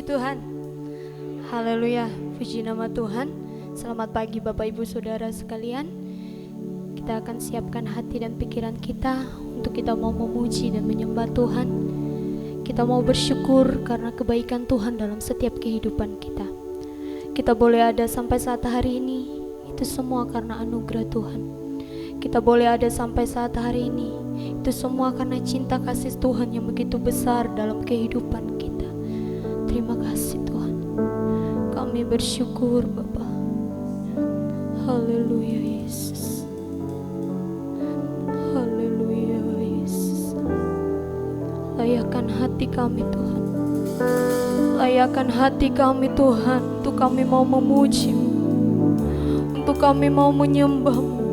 Puji Tuhan. Haleluya, puji nama Tuhan. Selamat pagi Bapak Ibu Saudara sekalian. Kita akan siapkan hati dan pikiran kita untuk kita mau memuji dan menyembah Tuhan. Kita mau bersyukur karena kebaikan Tuhan dalam setiap kehidupan kita. Kita boleh ada sampai saat hari ini, itu semua karena anugerah Tuhan. Kita boleh ada sampai saat hari ini, itu semua karena cinta kasih Tuhan yang begitu besar dalam kehidupan kita. Terima kasih Tuhan. Kami bersyukur Bapa. Haleluya Yesus. Haleluya Yesus. Layakkan hati kami Tuhan. Layakkan hati kami Tuhan, untuk kami mau memuji-Mu, untuk kami mau menyembah-Mu,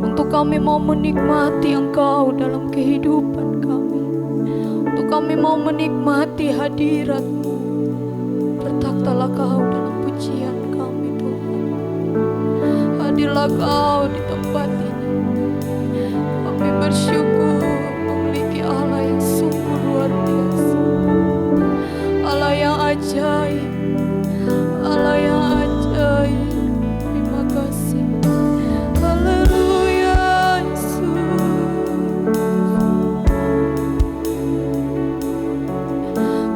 untuk kami mau menikmati Engkau dalam kehidupan kami, untuk kami mau menikmati hadirat-Mu. Bertakhtalah Kau dalam pujian kami Tuhan. Hadirlah Kau di tempat ini. Kami bersyukur memiliki Allah yang sungguh luar biasa, Allah yang ajaib, Allah yang ajaib. Terima kasih. Haleluya Yesus.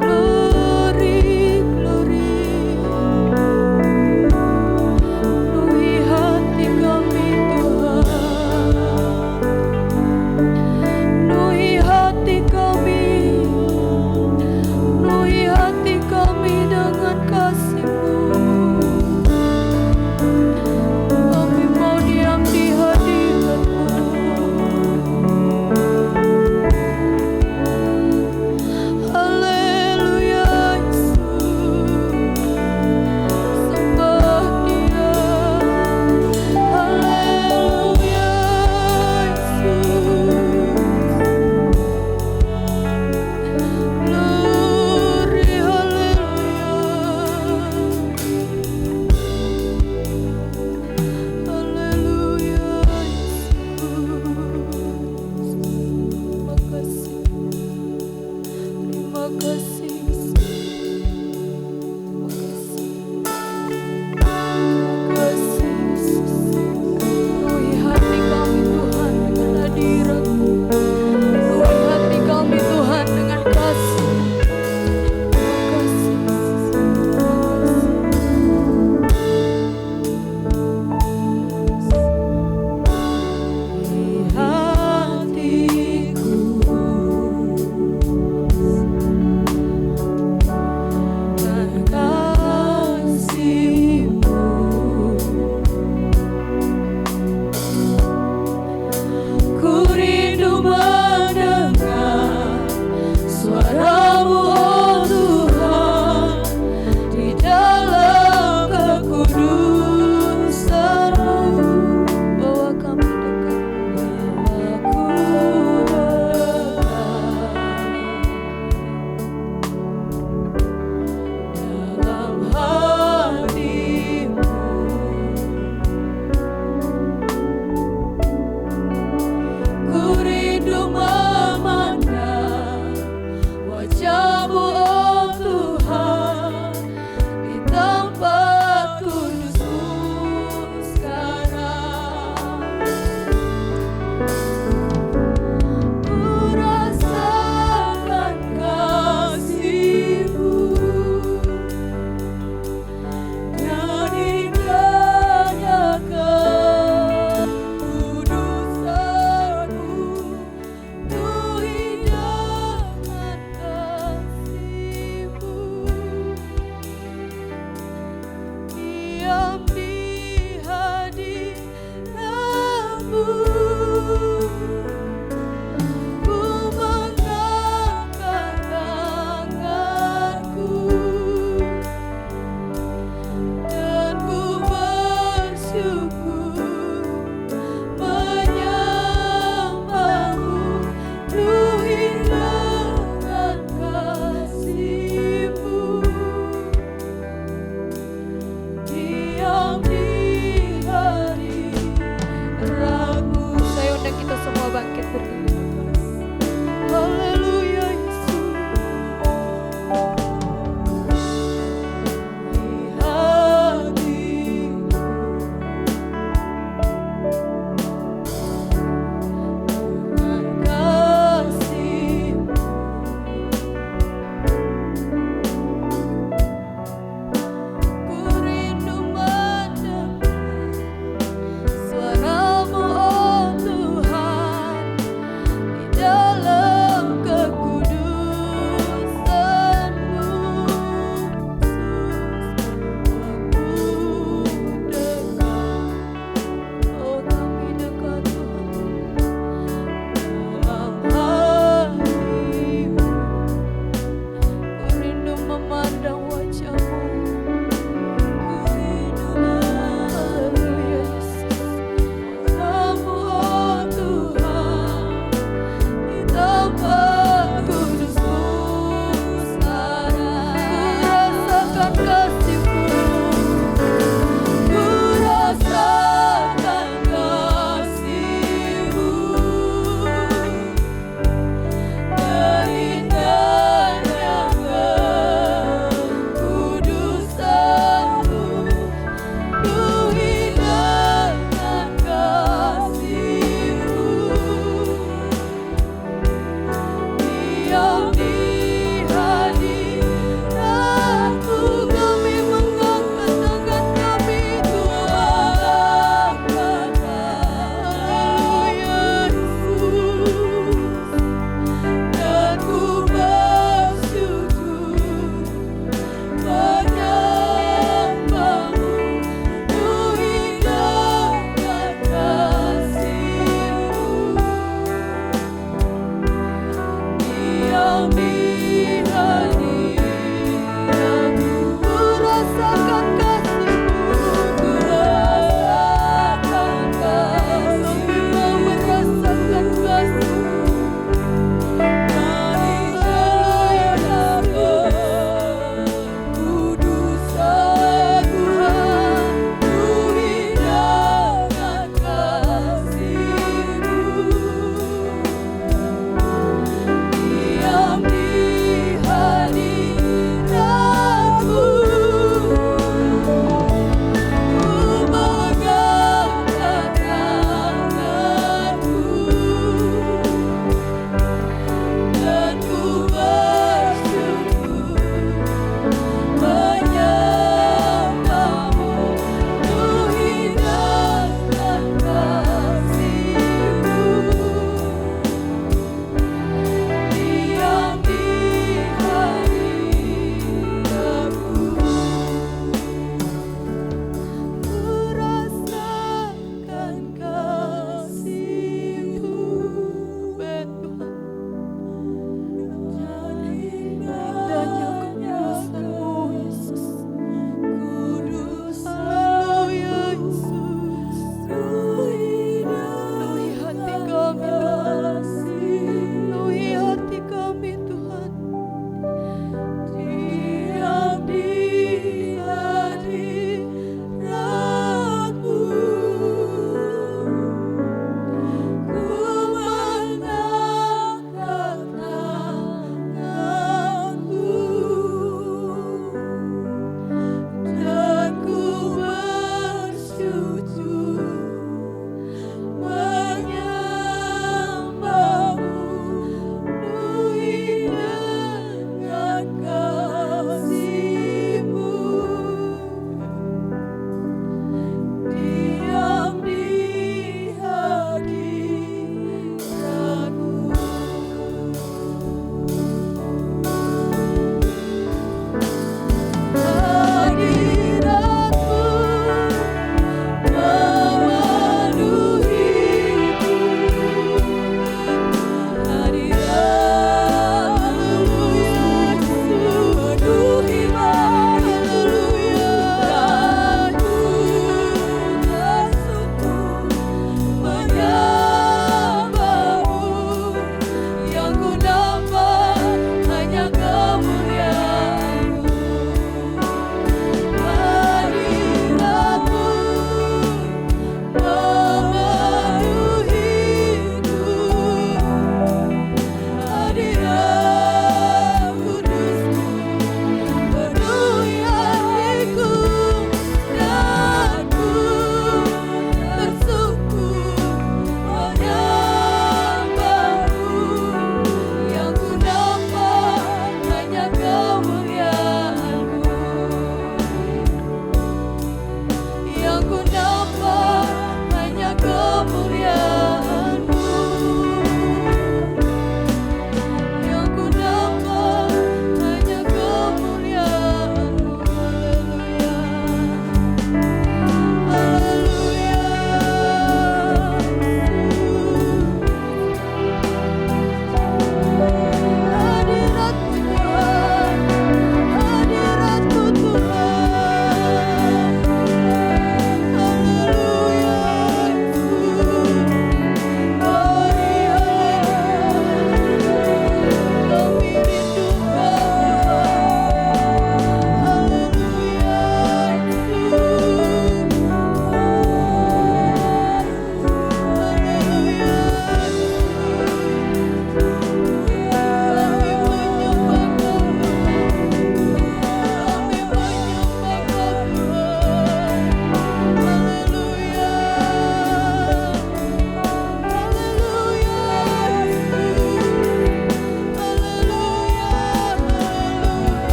Glory, glory. Penuhi hati kami Tuhan.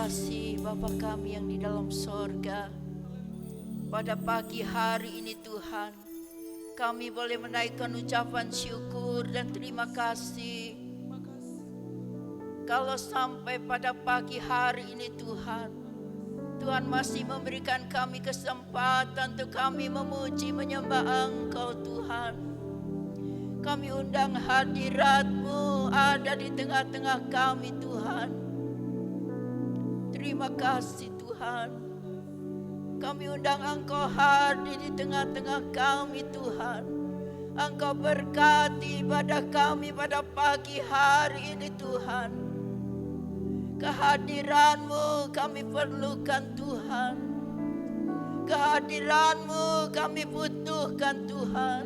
kasih Bapa kami yang di dalam sorga. Pada pagi hari ini Tuhan, kami boleh menaikkan ucapan syukur dan terima kasih. Kalau sampai pada pagi hari ini Tuhan, Tuhan masih memberikan kami kesempatan untuk kami memuji menyembah Engkau Tuhan. Kami undang hadirat-Mu ada di tengah-tengah kami Tuhan. Terima kasih Tuhan. Kami undang Engkau hadir di tengah-tengah kami Tuhan. Engkau berkati pada kami pada pagi hari ini Tuhan. Kehadiran-Mu kami perlukan Tuhan. Kehadiran-Mu kami butuhkan Tuhan.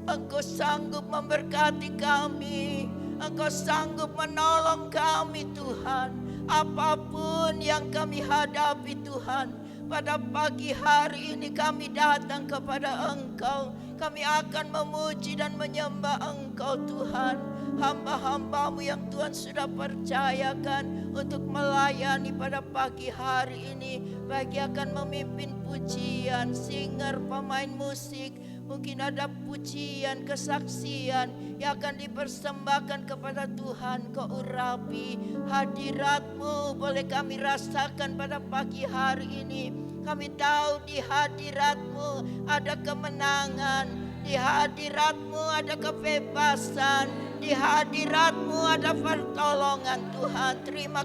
Engkau sanggup memberkati kami. Engkau sanggup menolong kami Tuhan. Apapun yang kami hadapi Tuhan, pada pagi hari ini kami datang kepada Engkau. Kami akan memuji dan menyembah Engkau Tuhan. Hamba-hamba-Mu yang Tuhan sudah percayakan untuk melayani pada pagi hari ini, bagi akan memimpin pujian, singer, pemain musik. Mungkin ada pujian, kesaksian yang akan dipersembahkan kepada Tuhan. Kau urapi hadirat-Mu boleh kami rasakan pada pagi hari ini. Kami tahu di hadirat-Mu ada kemenangan, di hadirat-Mu ada kebebasan, di hadirat-Mu ada pertolongan Tuhan. Terima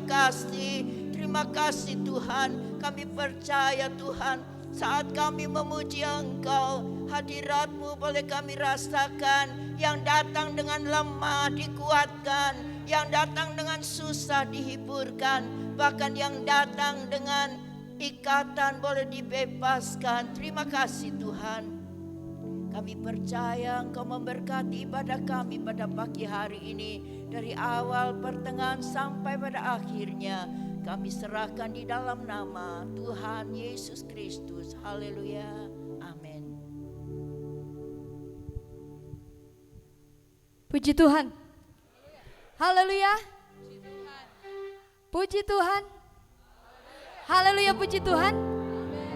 kasih Tuhan. Kami percaya Tuhan, saat kami memuji Engkau, hadirat-Mu boleh kami rasakan. Yang datang dengan lemah dikuatkan, yang datang dengan susah dihiburkan, bahkan yang datang dengan ikatan boleh dibebaskan. Terima kasih Tuhan. Kami percaya Engkau memberkati ibadah kami pada pagi hari ini. Dari awal, pertengahan sampai pada akhirnya, kami serahkan di dalam nama Tuhan Yesus Kristus. Haleluya. Amin. Puji Tuhan. Haleluya. Puji Tuhan. Haleluya, puji Tuhan.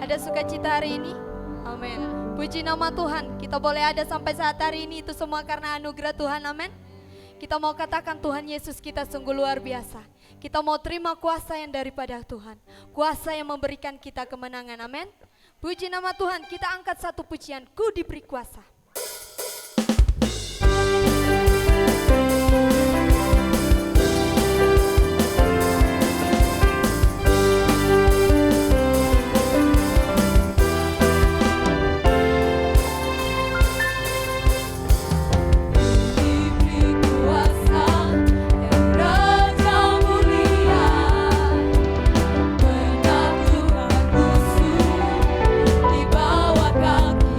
Ada sukacita hari ini. Amin. Puji nama Tuhan. Kita boleh ada sampai saat hari ini, itu semua karena anugerah Tuhan. Amin. Kita mau katakan Tuhan Yesus kita sungguh luar biasa. Kita mau terima kuasa yang daripada Tuhan. Kuasa yang memberikan kita kemenangan. Amin. Puji nama Tuhan. Kita angkat satu pujian. Ku diberi kuasa. Di bawah kaki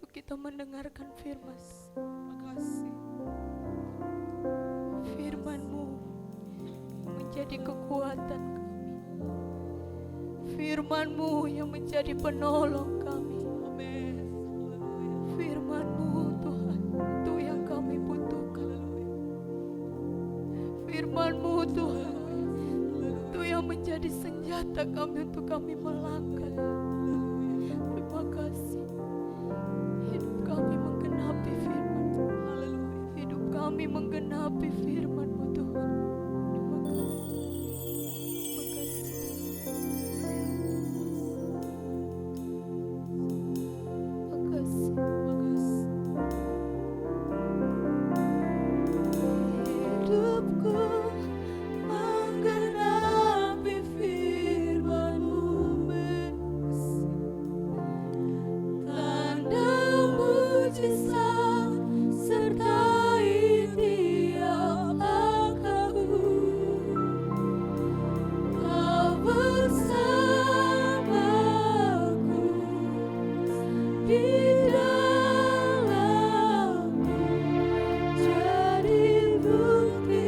untuk kita mendengarkan firman. Makasih. Firman-Mu yang menjadi kekuatan kami. Firman-Mu yang menjadi penolong kami. Amin. Haleluya. Firman-Mu Tuhan, itu yang kami butuhkan. Firman-Mu Tuhan, itu yang menjadi senjata kami untuk kami melangkah. Terima kasih. Hidup kami menggenapi firman-Mu. Haleluya. Hidup kami menggenapi firman-Mu Tuhan. Terima kasih. Terima kasih. Makasih. Hidupku menggenapi firman-Mu. Tanda mujizat sertai tiap langkahku. Kau bersamaku di dalamku, jadi bukti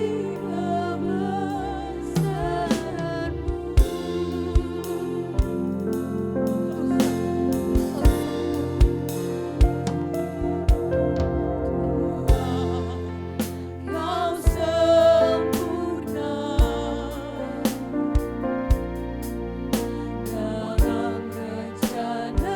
Kau sempurna dalam rencana-Mu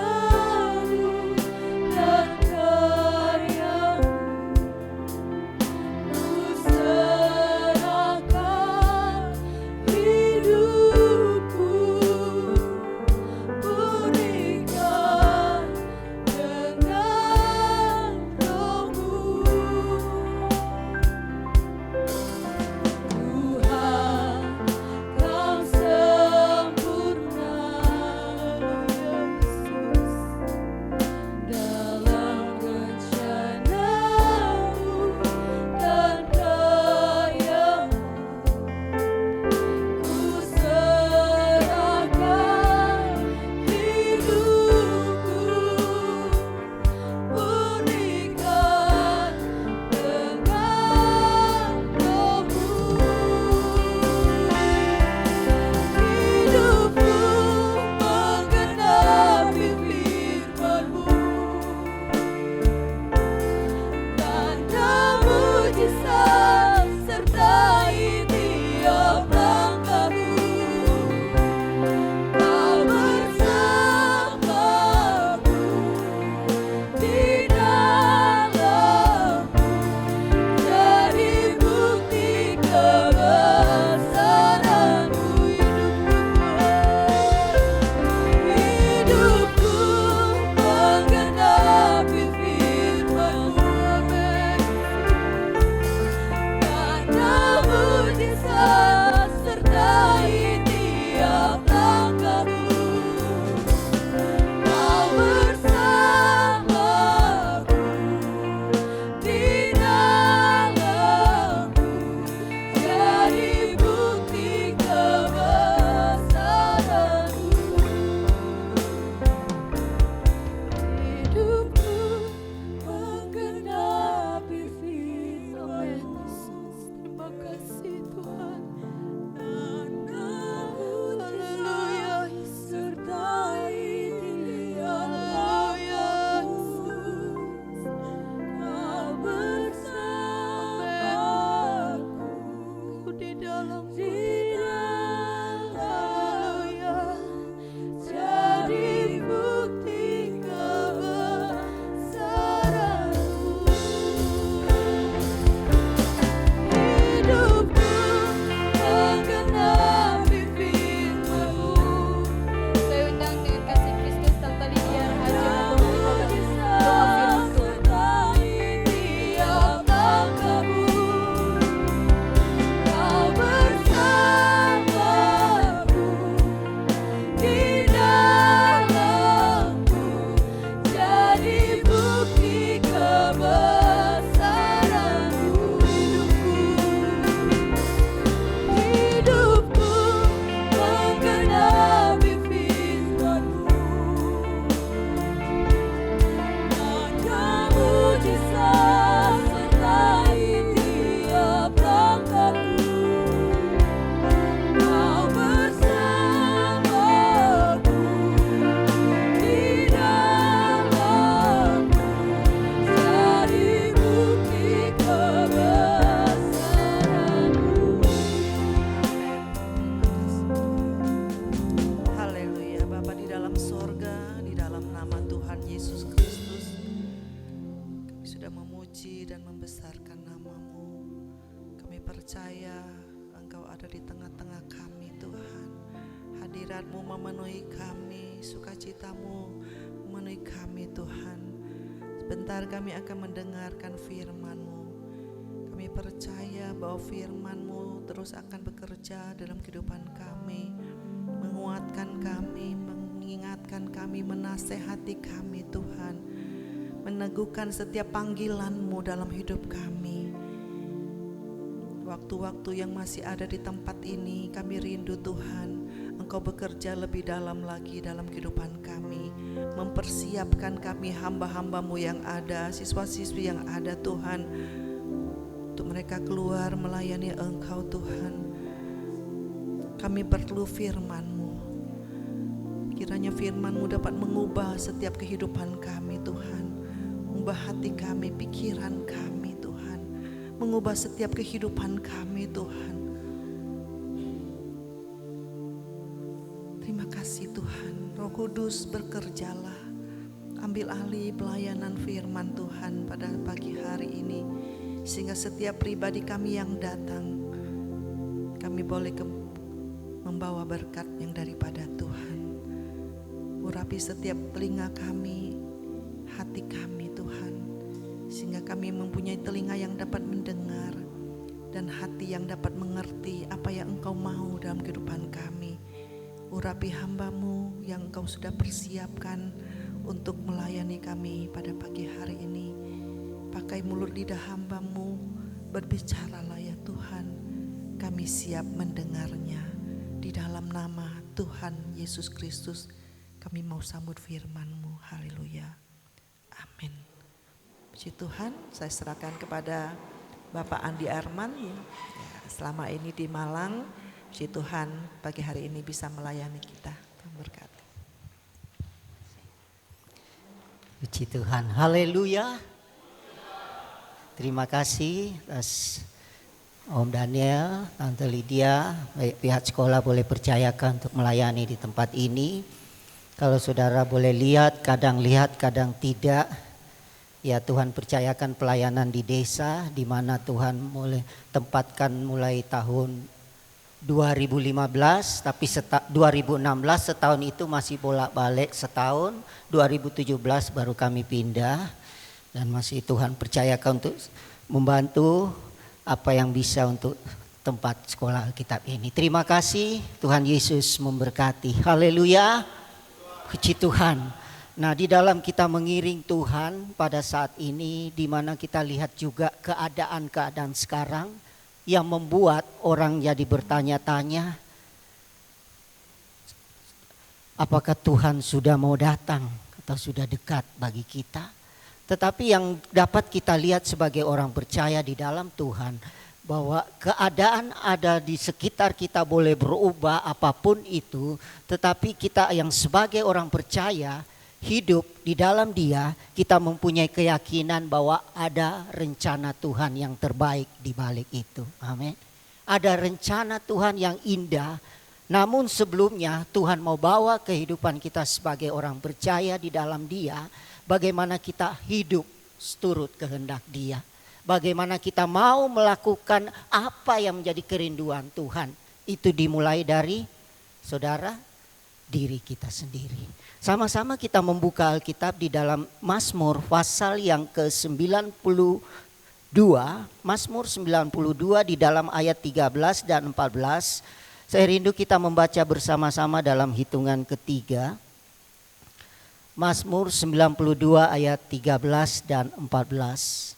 sudah memuji dan membesarkan nama-Mu. Kami percaya Engkau ada di tengah-tengah kami Tuhan. Hadirat-Mu memenuhi kami, sukacita-Mu memenuhi kami Tuhan. Sebentar kami akan mendengarkan firman-Mu. Kami percaya bahwa firman-Mu terus akan bekerja dalam kehidupan kami, menguatkan kami, mengingatkan kami, menasehati kami Tuhan, meneguhkan setiap panggilan-Mu dalam hidup kami. Waktu-waktu yang masih ada di tempat ini, kami rindu Tuhan, Engkau bekerja lebih dalam lagi dalam kehidupan kami, mempersiapkan kami hamba-hamba-Mu yang ada, siswa-siswi yang ada Tuhan, untuk mereka keluar melayani Engkau Tuhan. Kami perlu firman-Mu. Kiranya firman-Mu dapat mengubah setiap kehidupan kami Tuhan, mengubah hati kami, pikiran kami Tuhan, mengubah setiap kehidupan kami Tuhan. Terima kasih Tuhan. Roh Kudus bekerjalah, ambil alih pelayanan firman Tuhan pada pagi hari ini, sehingga setiap pribadi kami yang datang, kami boleh membawa berkat yang daripada Tuhan. Urapi setiap telinga kami, hati kami Tuhan, sehingga kami mempunyai telinga yang dapat mendengar dan hati yang dapat mengerti apa yang Engkau mau dalam kehidupan kami. Urapi hamba-Mu yang Engkau sudah persiapkan untuk melayani kami pada pagi hari ini. Pakai mulut lidah hamba-Mu, berbicaralah ya Tuhan, kami siap mendengarnya. Di dalam nama Tuhan Yesus Kristus kami mau sambut firman-Mu. Haleluya. Amin. Puji Tuhan, saya serahkan kepada Bapak Andi Arman ya, selama ini di Malang. Puji Tuhan, pagi hari ini bisa melayani kita. Tuhan berkati. Puji Tuhan, haleluya. Terima kasih atas Om Daniel, Tante Lydia, baik pihak sekolah boleh percayakan untuk melayani di tempat ini. Kalau saudara boleh lihat, kadang tidak. Ya Tuhan percayakan pelayanan di desa, di mana Tuhan mulai tempatkan mulai tahun 2015, tapi 2016 setahun itu masih bolak-balik setahun, 2017 baru kami pindah. Dan masih Tuhan percayakan untuk membantu apa yang bisa untuk tempat sekolah Alkitab ini. Terima kasih, Tuhan Yesus memberkati. Haleluya. Puji Tuhan. Nah, di dalam kita mengiring Tuhan pada saat ini, di mana kita lihat juga keadaan-keadaan sekarang yang membuat orang jadi bertanya-tanya, apakah Tuhan sudah mau datang atau sudah dekat bagi kita? Tetapi yang dapat kita lihat sebagai orang percaya di dalam Tuhan, bahwa keadaan ada di sekitar kita boleh berubah apapun itu, tetapi kita yang sebagai orang percaya hidup di dalam Dia, kita mempunyai keyakinan bahwa ada rencana Tuhan yang terbaik di balik itu. Amin. Ada rencana Tuhan yang indah. Namun sebelumnya Tuhan mau bawa kehidupan kita sebagai orang percaya di dalam Dia, bagaimana kita hidup seturut kehendak Dia. Bagaimana kita mau melakukan apa yang menjadi kerinduan Tuhan. Itu dimulai dari saudara, diri kita sendiri. Sama-sama kita membuka Alkitab di dalam Mazmur pasal yang ke-92. Mazmur 92 di dalam ayat 13 dan 14. Saya rindu kita membaca bersama-sama dalam hitungan ketiga. Mazmur 92 ayat 13 dan 14.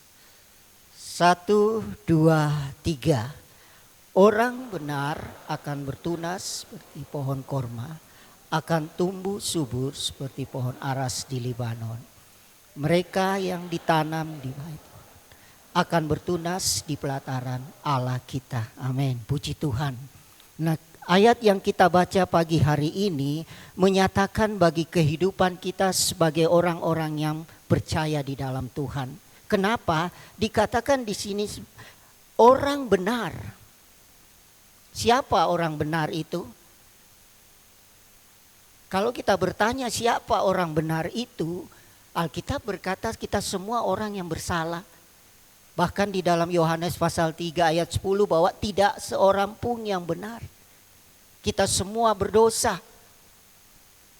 1, 2, 3. Orang benar akan bertunas seperti pohon korma, akan tumbuh subur seperti pohon aras di Libanon. Mereka yang ditanam di bait akan bertunas di pelataran Allah kita. Amin. Puji Tuhan. Nah, ayat yang kita baca pagi hari ini menyatakan bagi kehidupan kita sebagai orang-orang yang percaya di dalam Tuhan. Kenapa? Dikatakan di sini orang benar. Siapa orang benar itu? Kalau kita bertanya siapa orang benar itu, Alkitab berkata kita semua orang yang bersalah. Bahkan di dalam Yohanes pasal 3 ayat 10 bahwa tidak seorang pun yang benar. Kita semua berdosa.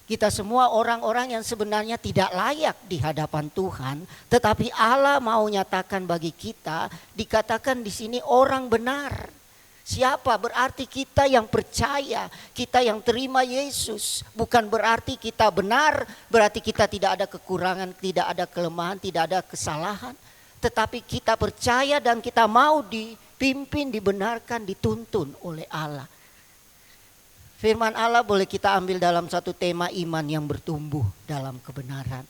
Kita semua orang-orang yang sebenarnya tidak layak di hadapan Tuhan, tetapi Allah mau nyatakan bagi kita, dikatakan di sini orang benar. Siapa? Berarti kita yang percaya, kita yang terima Yesus. Bukan berarti kita benar, berarti kita tidak ada kekurangan, tidak ada kelemahan, tidak ada kesalahan. Tetapi kita percaya dan kita mau dipimpin, dibenarkan, dituntun oleh Allah. Firman Allah boleh kita ambil dalam satu tema iman yang bertumbuh dalam kebenaran.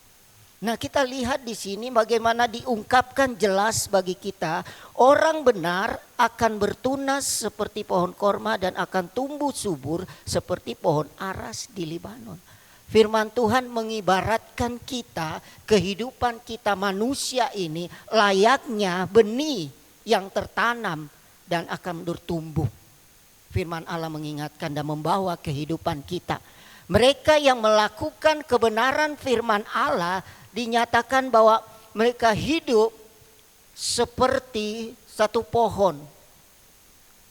Nah, kita lihat di sini bagaimana diungkapkan jelas bagi kita, orang benar akan bertunas seperti pohon korma dan akan tumbuh subur seperti pohon aras di Libanon. Firman Tuhan mengibaratkan kita, kehidupan kita manusia ini layaknya benih yang tertanam dan akan bertumbuh. Firman Allah mengingatkan dan membawa kehidupan kita. Mereka yang melakukan kebenaran firman Allah dinyatakan bahwa mereka hidup seperti satu pohon.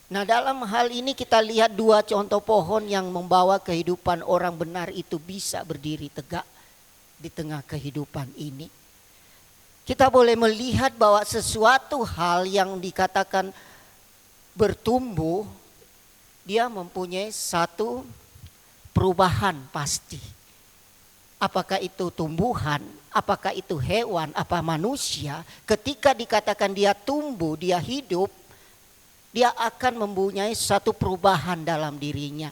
Nah, dalam hal ini kita lihat dua contoh pohon yang membawa kehidupan orang benar itu bisa berdiri tegak di tengah kehidupan ini. Kita boleh melihat bahwa sesuatu hal yang dikatakan bertumbuh, dia mempunyai satu perubahan pasti. Apakah itu tumbuhan, apakah itu hewan, apa manusia, ketika dikatakan dia tumbuh, dia hidup, dia akan mempunyai satu perubahan dalam dirinya.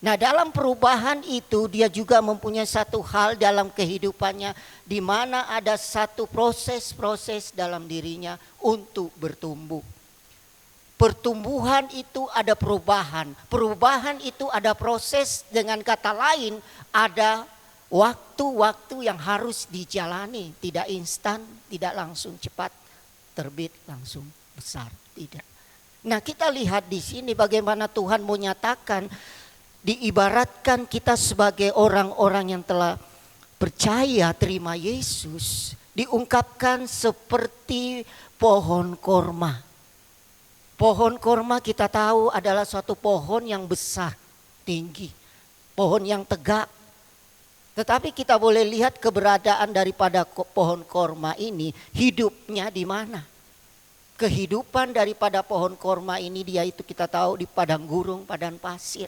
Nah, dalam perubahan itu dia juga mempunyai satu hal dalam kehidupannya di mana ada satu proses-proses dalam dirinya untuk bertumbuh. Pertumbuhan itu ada perubahan. Perubahan itu ada proses, dengan kata lain ada waktu-waktu yang harus dijalani. Tidak instan, tidak langsung cepat terbit langsung besar, tidak. Nah, kita lihat di sini bagaimana Tuhan menyatakan, diibaratkan kita sebagai orang-orang yang telah percaya terima Yesus, diungkapkan seperti pohon korma. Pohon korma kita tahu adalah suatu pohon yang besar, tinggi, pohon yang tegak. Tetapi kita boleh lihat keberadaan daripada pohon korma ini, hidupnya di mana? Kehidupan daripada pohon korma ini dia itu kita tahu di padang gurun, padang pasir.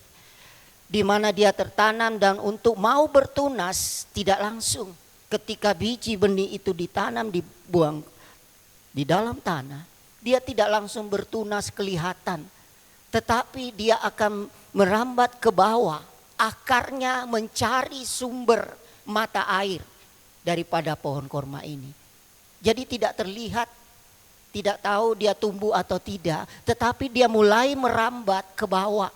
Di mana dia tertanam dan untuk mau bertunas tidak langsung. Ketika biji benih itu ditanam, dibuang di dalam tanah, dia tidak langsung bertunas kelihatan, tetapi dia akan merambat ke bawah, akarnya mencari sumber mata air daripada pohon korma ini. Jadi tidak terlihat, tidak tahu dia tumbuh atau tidak, tetapi dia mulai merambat ke bawah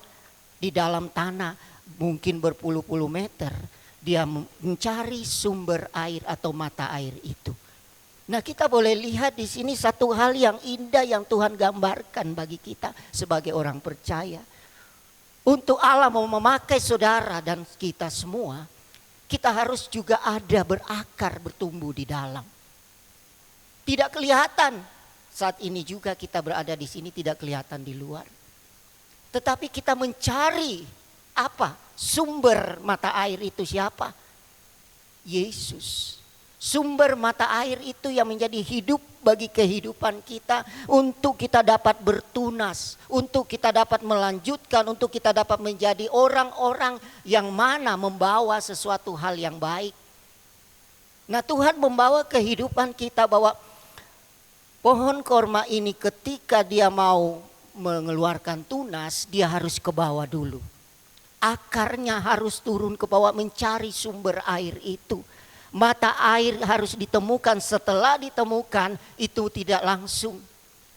di dalam tanah, mungkin berpuluh-puluh meter, dia mencari sumber air atau mata air itu. Nah, kita boleh lihat di sini satu hal yang indah yang Tuhan gambarkan bagi kita sebagai orang percaya. Untuk Allah mau memakai saudara dan kita semua, kita harus juga ada berakar, bertumbuh di dalam. Tidak kelihatan, saat ini juga kita berada di sini tidak kelihatan di luar. Tetapi kita mencari apa? Sumber mata air itu siapa? Yesus. Sumber mata air itu yang menjadi hidup bagi kehidupan kita, untuk kita dapat bertunas, untuk kita dapat melanjutkan, untuk kita dapat menjadi orang-orang yang mana membawa sesuatu hal yang baik. Nah, Tuhan membawa kehidupan kita bahwa pohon korma ini ketika dia mau mengeluarkan tunas, dia harus ke bawah dulu. Akarnya harus turun ke bawah mencari sumber air itu. Mata air harus ditemukan, setelah ditemukan itu tidak langsung.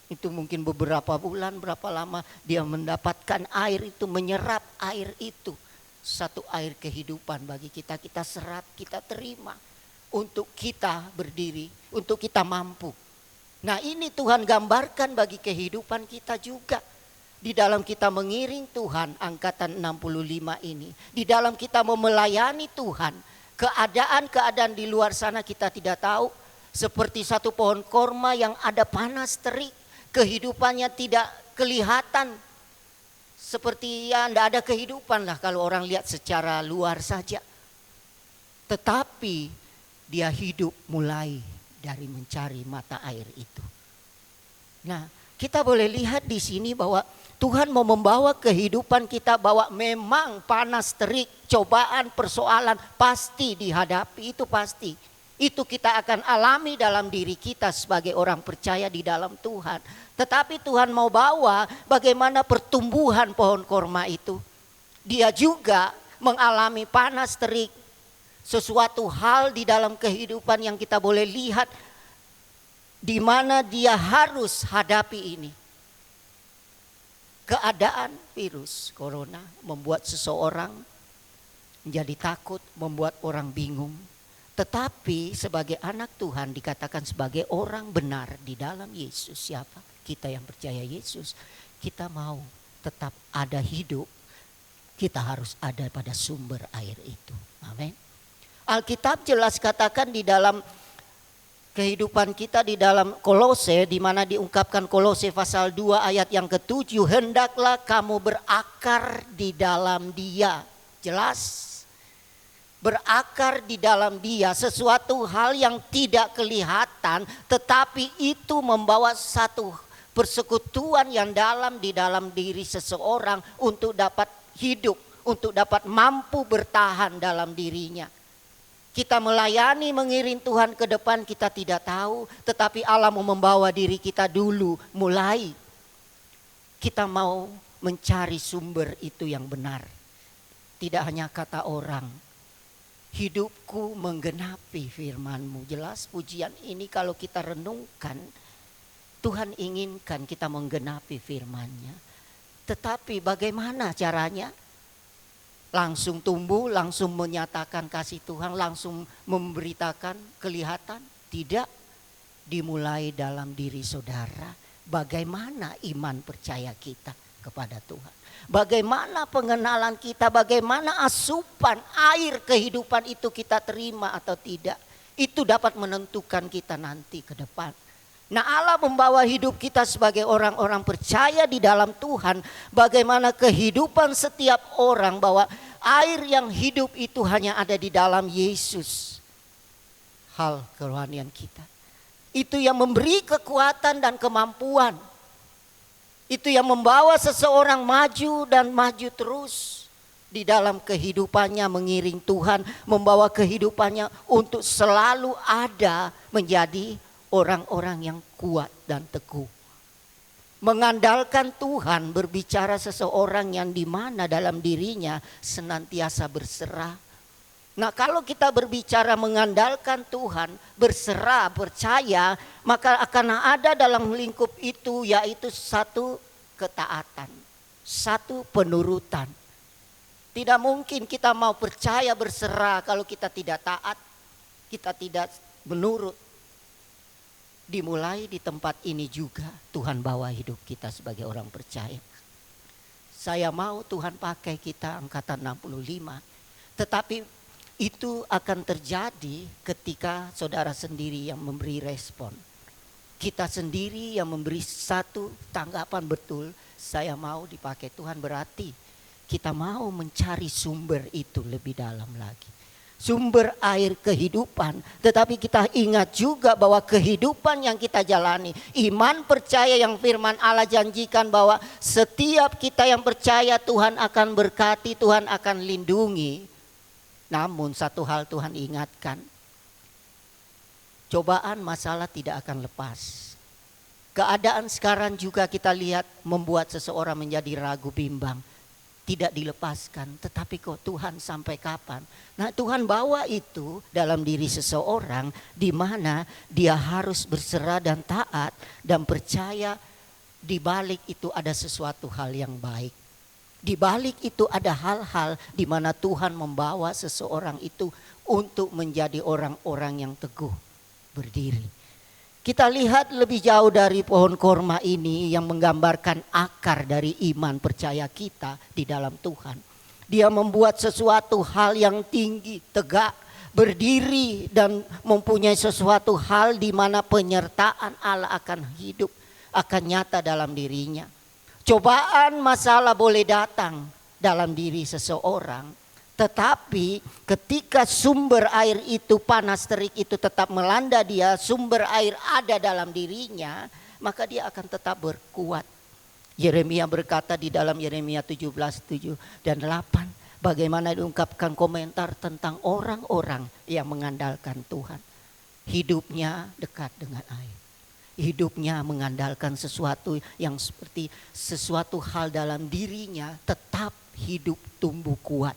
Itu mungkin beberapa bulan, berapa lama dia mendapatkan air itu, menyerap air itu. Satu air kehidupan bagi kita, kita serap, kita terima. Untuk kita berdiri, untuk kita mampu. Nah, ini Tuhan gambarkan bagi kehidupan kita juga. Di dalam kita mengiring Tuhan, angkatan 65 ini. Di dalam kita mau melayani Tuhan. Keadaan-keadaan di luar sana kita tidak tahu. Seperti satu pohon korma yang ada panas terik. Kehidupannya tidak kelihatan. Seperti ya tidak ada kehidupan lah kalau orang lihat secara luar saja. Tetapi dia hidup mulai dari mencari mata air itu. Nah, kita boleh lihat di sini bahwa Tuhan mau membawa kehidupan kita bahwa memang panas terik, cobaan, persoalan pasti dihadapi, itu pasti. Itu kita akan alami dalam diri kita sebagai orang percaya di dalam Tuhan. Tetapi Tuhan mau bawa bagaimana pertumbuhan pohon korma itu. Dia juga mengalami panas terik. Sesuatu hal di dalam kehidupan yang kita boleh lihat di mana dia harus hadapi ini. Keadaan virus corona membuat seseorang menjadi takut, membuat orang bingung. Tetapi sebagai anak Tuhan dikatakan sebagai orang benar di dalam Yesus. Siapa? Kita yang percaya Yesus. Kita mau tetap ada hidup. Kita harus ada pada sumber air itu. Amin. Alkitab jelas katakan di dalam kehidupan kita di dalam Kolose, di mana diungkapkan Kolose pasal 2 ayat yang ke-7, hendaklah kamu berakar di dalam Dia. Jelas. Berakar di dalam Dia, sesuatu hal yang tidak kelihatan tetapi itu membawa satu persekutuan yang dalam di dalam diri seseorang untuk dapat hidup, untuk dapat mampu bertahan dalam dirinya. Kita melayani, mengiring Tuhan ke depan kita tidak tahu, tetapi Allah mau membawa diri kita dulu mulai. Kita mau mencari sumber itu yang benar. Tidak hanya kata orang, hidupku menggenapi firman-Mu. Jelas pujian ini kalau kita renungkan, Tuhan inginkan kita menggenapi firman-Nya. Tetapi bagaimana caranya? Langsung tumbuh, langsung menyatakan kasih Tuhan, langsung memberitakan kelihatan? Tidak. Dimulai dalam diri saudara. Bagaimana iman percaya kita kepada Tuhan? Bagaimana pengenalan kita, bagaimana asupan air kehidupan itu kita terima atau tidak. Itu dapat menentukan kita nanti ke depan. Nah, Allah membawa hidup kita sebagai orang-orang percaya di dalam Tuhan. Bagaimana kehidupan setiap orang bahwa air yang hidup itu hanya ada di dalam Yesus. Hal kerohanian kita. Itu yang memberi kekuatan dan kemampuan. Itu yang membawa seseorang maju dan maju terus di dalam kehidupannya mengiring Tuhan, membawa kehidupannya untuk selalu ada menjadi orang-orang yang kuat dan teguh. Mengandalkan Tuhan, berbicara seseorang yang di mana dalam dirinya senantiasa berserah. Nah, kalau kita berbicara mengandalkan Tuhan, berserah, percaya, maka akan ada dalam lingkup itu yaitu satu ketaatan, satu penurutan. Tidak mungkin kita mau percaya berserah kalau kita tidak taat, kita tidak menurut. Dimulai di tempat ini juga Tuhan bawa hidup kita sebagai orang percaya. Saya mau Tuhan pakai kita angkatan 65. Tetapi itu akan terjadi ketika saudara sendiri yang memberi respon. Kita sendiri yang memberi satu tanggapan betul. Saya mau dipakai Tuhan, berarti kita mau mencari sumber itu lebih dalam lagi. Sumber air kehidupan. Tetapi kita ingat juga bahwa kehidupan yang kita jalani, iman percaya yang firman Allah janjikan bahwa setiap kita yang percaya Tuhan akan berkati, Tuhan akan lindungi. Namun satu hal Tuhan ingatkan, cobaan masalah tidak akan lepas. Keadaan sekarang juga kita lihat membuat seseorang menjadi ragu bimbang. Tidak dilepaskan, tetapi kok Tuhan sampai kapan? Nah, Tuhan bawa itu dalam diri seseorang di mana dia harus berserah dan taat dan percaya di balik itu ada sesuatu hal yang baik. Di balik itu ada hal-hal di mana Tuhan membawa seseorang itu untuk menjadi orang-orang yang teguh berdiri. Kita lihat lebih jauh dari pohon korma ini yang menggambarkan akar dari iman percaya kita di dalam Tuhan. Dia membuat sesuatu hal yang tinggi, tegak, berdiri dan mempunyai sesuatu hal di mana penyertaan Allah akan hidup, akan nyata dalam dirinya. Cobaan, masalah boleh datang dalam diri seseorang, tetapi ketika sumber air itu, panas terik itu tetap melanda dia, sumber air ada dalam dirinya, maka dia akan tetap berkuat. Yeremia berkata di dalam Yeremia 17:7 dan 8, bagaimana diungkapkan komentar tentang orang-orang yang mengandalkan Tuhan. Hidupnya dekat dengan air. Hidupnya mengandalkan sesuatu yang seperti sesuatu hal dalam dirinya tetap hidup tumbuh kuat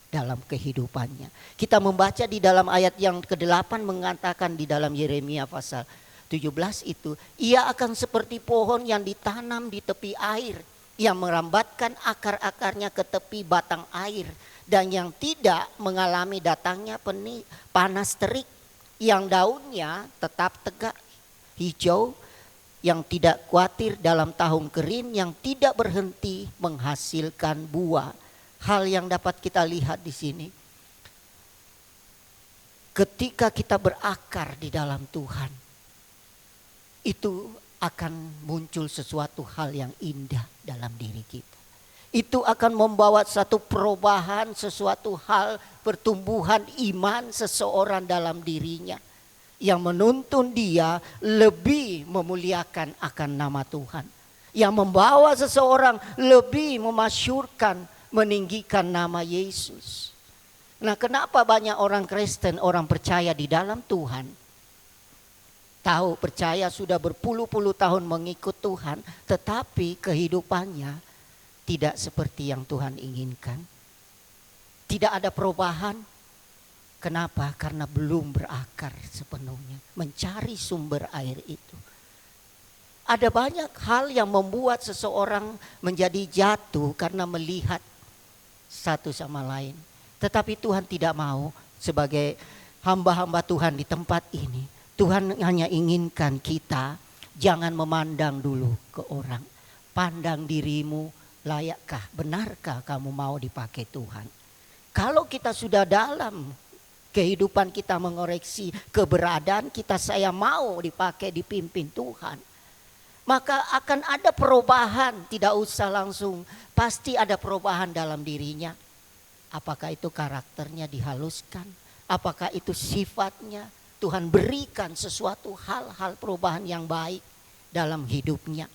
dalam kehidupannya. Kita membaca di dalam ayat yang ke-8 mengatakan di dalam Yeremia pasal 17 itu, ia akan seperti pohon yang ditanam di tepi air, yang merambatkan akar-akarnya ke tepi batang air, dan yang tidak mengalami datangnya panas terik, yang daunnya tetap tegak hijau, yang tidak khawatir dalam tahun kering, yang tidak berhenti menghasilkan buah. Hal yang dapat kita lihat di sini, ketika kita berakar di dalam Tuhan, itu akan muncul sesuatu hal yang indah dalam diri kita. Itu akan membawa satu perubahan, sesuatu hal pertumbuhan iman seseorang dalam dirinya, yang menuntun dia lebih memuliakan akan nama Tuhan, yang membawa seseorang lebih memasyurkan, meninggikan nama Yesus. Nah, kenapa banyak orang Kristen, orang percaya di dalam Tuhan, tahu percaya sudah berpuluh-puluh tahun mengikut Tuhan, tetapi kehidupannya tidak seperti yang Tuhan inginkan. Tidak ada perubahan. Kenapa? Karena belum berakar sepenuhnya, mencari sumber air itu. Ada banyak hal yang membuat seseorang menjadi jatuh karena melihat satu sama lain. Tetapi Tuhan tidak mau, sebagai hamba-hamba Tuhan di tempat ini, Tuhan hanya inginkan kita jangan memandang dulu ke orang. Pandang dirimu, layakkah, benarkah kamu mau dipakai Tuhan? Kalau kita sudah dalam kehidupan kita mengoreksi keberadaan kita, saya mau dipakai, dipimpin Tuhan, maka akan ada perubahan. Tidak usah langsung, pasti ada perubahan dalam dirinya. Apakah itu karakternya dihaluskan, apakah itu sifatnya, Tuhan berikan sesuatu hal-hal perubahan yang baik dalam hidupnya.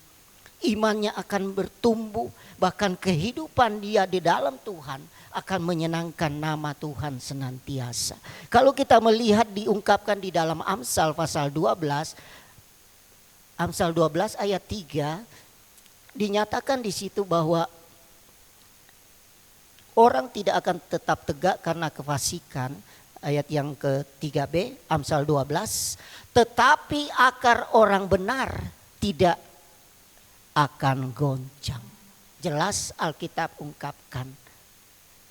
Imannya akan bertumbuh, bahkan kehidupan dia di dalam Tuhan akan menyenangkan nama Tuhan senantiasa. Kalau kita melihat diungkapkan di dalam Amsal pasal 12, Amsal 12 ayat 3, dinyatakan di situ bahwa orang tidak akan tetap tegak karena kefasikan. Ayat yang ke-3b, Amsal 12, tetapi akar orang benar tidak akan goncang. Jelas Alkitab ungkapkan.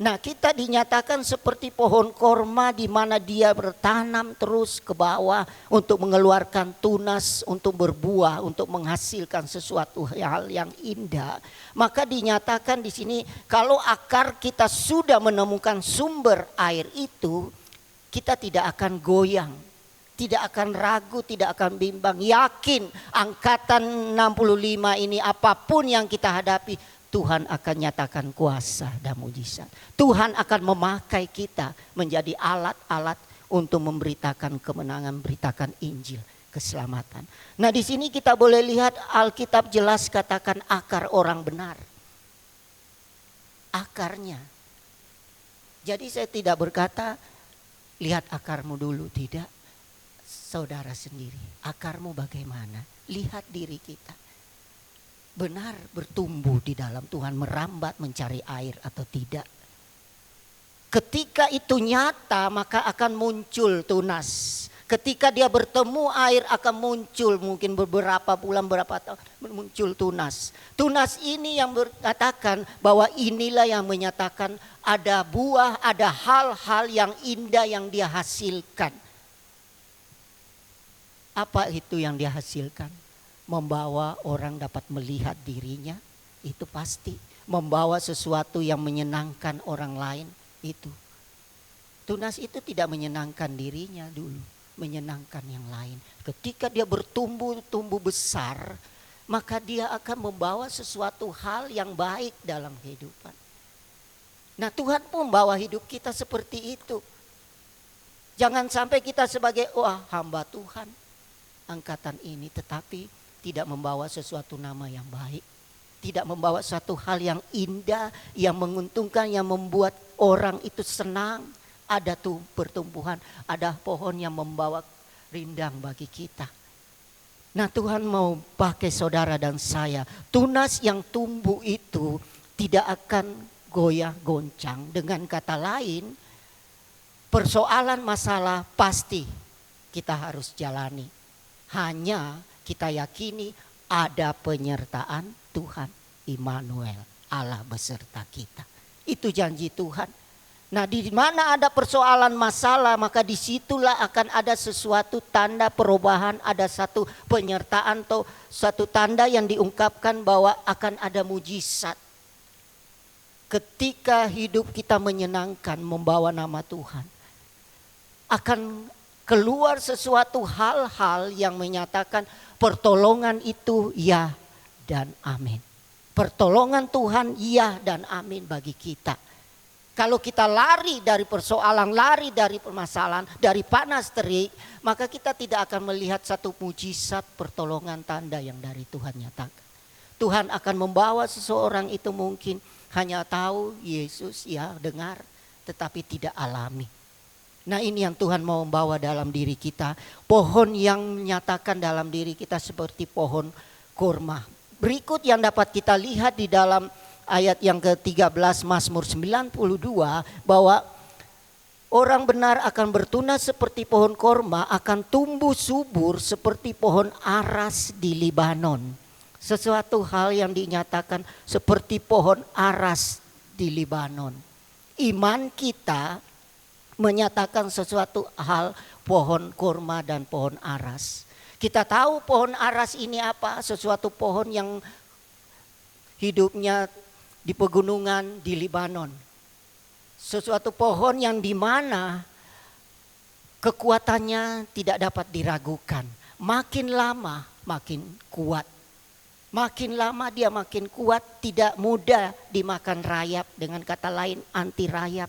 Nah, kita dinyatakan seperti pohon korma di mana dia bertanam terus ke bawah untuk mengeluarkan tunas, untuk berbuah, untuk menghasilkan sesuatu hal yang indah. Maka dinyatakan di sini kalau akar kita sudah menemukan sumber air itu, kita tidak akan goyang, tidak akan ragu, tidak akan bimbang. Yakin angkatan 65 ini apapun yang kita hadapi, Tuhan akan nyatakan kuasa dan mujizat. Tuhan akan memakai kita menjadi alat-alat untuk memberitakan kemenangan, memberitakan Injil, keselamatan. Nah, di sini kita boleh lihat Alkitab jelas katakan akar orang benar. Akarnya. Jadi saya tidak berkata lihat akarmu dulu, tidak. Saudara sendiri, akarmu bagaimana? Lihat diri kita. Benar bertumbuh di dalam Tuhan, merambat mencari air atau tidak. Ketika itu nyata, maka akan muncul tunas. Ketika dia bertemu air akan muncul, mungkin beberapa bulan, beberapa tahun muncul tunas. Tunas ini yang berkatakan bahwa inilah yang menyatakan ada buah, ada hal-hal yang indah yang dia hasilkan. Apa itu yang dia hasilkan? Membawa orang dapat melihat dirinya, itu pasti. Membawa sesuatu yang menyenangkan orang lain, itu. Tunas itu tidak menyenangkan dirinya dulu, menyenangkan yang lain. Ketika dia tumbuh besar, maka dia akan membawa sesuatu hal yang baik dalam kehidupan. Nah, Tuhan pun membawa hidup kita seperti itu. Jangan sampai kita sebagai hamba Tuhan angkatan ini, tetapi tidak membawa sesuatu nama yang baik. Tidak membawa satu hal yang indah, yang menguntungkan, yang membuat orang itu senang. Ada pertumbuhan, ada pohon yang membawa rindang bagi kita. Nah, Tuhan mau pakai saudara dan saya. Tunas yang tumbuh itu tidak akan goyah goncang. Dengan kata lain, persoalan masalah pasti kita harus jalani. Hanya kita yakini ada penyertaan Tuhan, Immanuel, Allah beserta kita. Itu janji Tuhan. Nah, di mana ada persoalan masalah, maka disitulah akan ada sesuatu tanda perubahan, ada satu penyertaan atau satu tanda yang diungkapkan bahwa akan ada mujizat. Ketika hidup kita menyenangkan, membawa nama Tuhan, akan keluar sesuatu hal-hal yang menyatakan pertolongan itu ya dan amin. Pertolongan Tuhan ya dan amin bagi kita. Kalau kita lari dari persoalan, lari dari permasalahan, dari panas terik, maka kita tidak akan melihat satu mujizat pertolongan tanda yang dari Tuhan nyatakan. Tuhan akan membawa seseorang itu mungkin hanya tahu Yesus, ya dengar, tetapi tidak alami. Nah, ini yang Tuhan mau membawa dalam diri kita. Pohon yang menyatakan dalam diri kita seperti pohon kurma. Berikut yang dapat kita lihat di dalam ayat yang ke-13 Mazmur 92, bahwa orang benar akan bertunas seperti pohon korma, akan tumbuh subur seperti pohon aras di Libanon. Sesuatu hal yang dinyatakan seperti pohon aras di Libanon. Iman kita menyatakan sesuatu hal pohon korma dan pohon aras. Kita tahu pohon aras ini apa? Sesuatu pohon yang hidupnya di pegunungan di Libanon. Sesuatu pohon yang di mana kekuatannya tidak dapat diragukan. Makin lama makin kuat. Makin lama dia makin kuat, tidak mudah dimakan rayap. Dengan kata lain anti rayap.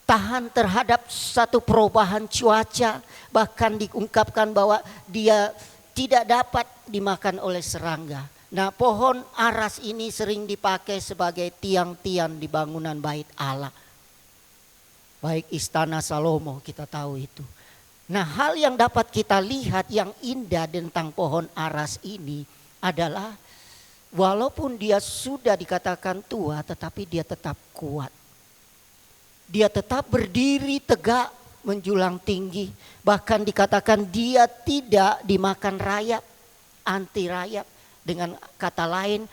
Tahan terhadap satu perubahan cuaca. Bahkan diungkapkan bahwa dia tidak dapat dimakan oleh serangga. Nah, pohon aras ini sering dipakai sebagai tiang-tiang di bangunan bait Allah. Baik istana Salomo, kita tahu itu. Nah, hal yang dapat kita lihat yang indah tentang pohon aras ini adalah walaupun dia sudah dikatakan tua, tetapi dia tetap kuat. Dia tetap berdiri tegak menjulang tinggi. Bahkan dikatakan dia tidak dimakan rayap, anti rayap. Dengan kata lain,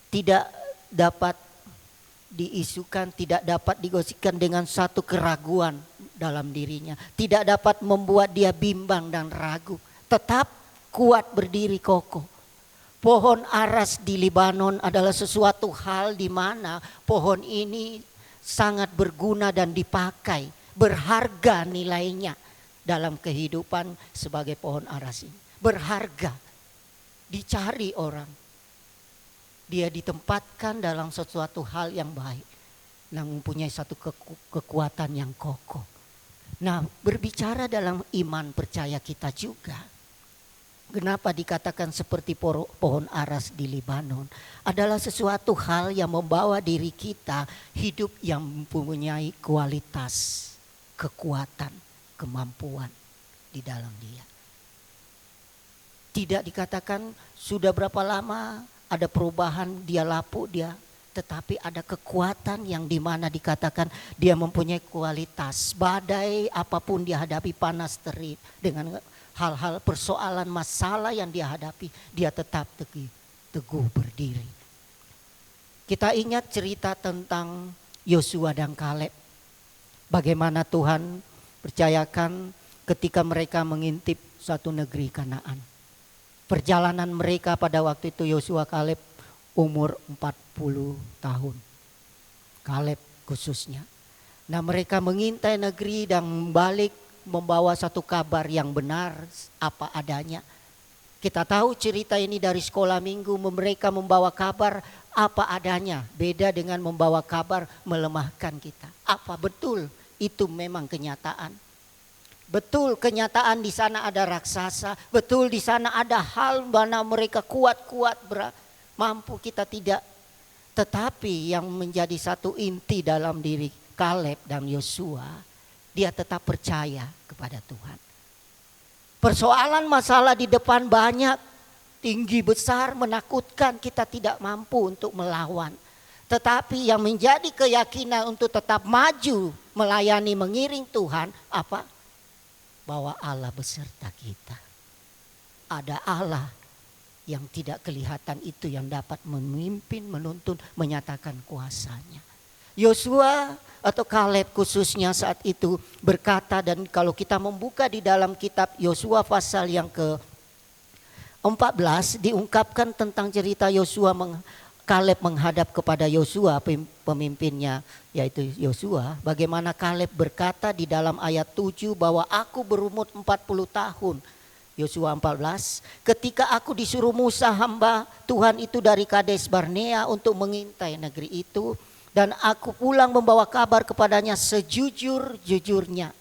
tidak dapat diisukan, tidak dapat digosipkan dengan satu keraguan dalam dirinya. Tidak dapat membuat dia bimbang dan ragu. Tetap kuat berdiri kokoh. Pohon aras di Libanon adalah sesuatu hal di mana pohon ini sangat berguna dan dipakai. Berharga nilainya dalam kehidupan sebagai pohon aras ini. Berharga. Dicari orang. Dia ditempatkan dalam sesuatu hal yang baik. Yang mempunyai satu kekuatan yang kokoh. Nah, berbicara dalam iman percaya kita juga. Kenapa dikatakan seperti pohon aras di Libanon? Adalah sesuatu hal yang membawa diri kita hidup yang mempunyai kualitas, kekuatan, kemampuan di dalam dia. Tidak dikatakan sudah berapa lama ada perubahan, dia lapuk dia. Tetapi ada kekuatan yang dimana dikatakan dia mempunyai kualitas. Badai apapun dia hadapi, panas terik, dengan hal-hal persoalan masalah yang dia hadapi, dia tetap teguh berdiri. Kita ingat cerita tentang Yosua dan Kaleb. Bagaimana Tuhan percayakan ketika mereka mengintip satu negeri Kanaan. Perjalanan mereka pada waktu itu Yosua Kaleb umur 40 tahun. Kaleb khususnya. Nah, mereka mengintai negeri dan balik membawa satu kabar yang benar apa adanya. Kita tahu cerita ini dari sekolah minggu, mereka membawa kabar apa adanya. Beda dengan membawa kabar melemahkan kita. Apa betul itu memang kenyataan? Betul kenyataan di sana ada raksasa. Betul di sana ada hal mana mereka kuat-kuat mampu kita tidak. Tetapi yang menjadi satu inti dalam diri Kaleb dan Yosua, dia tetap percaya kepada Tuhan. Persoalan masalah di depan banyak, tinggi besar, menakutkan, kita tidak mampu untuk melawan. Tetapi yang menjadi keyakinan untuk tetap maju, melayani, mengiring Tuhan, apa? Bahwa Allah beserta kita. Ada Allah yang tidak kelihatan itu yang dapat memimpin, menuntun, menyatakan kuasanya. Yosua atau Kaleb khususnya saat itu berkata, dan kalau kita membuka di dalam kitab Yosua pasal yang ke-14 diungkapkan tentang cerita Yosua, Kaleb menghadap kepada Yosua pemimpinnya yaitu Yosua. Bagaimana Kaleb berkata di dalam ayat 7 bahwa aku berumur 40 tahun. Yosua 14, ketika aku disuruh Musa hamba Tuhan itu dari Kades Barnea untuk mengintai negeri itu. Dan aku pulang membawa kabar kepadanya sejujur-jujurnya.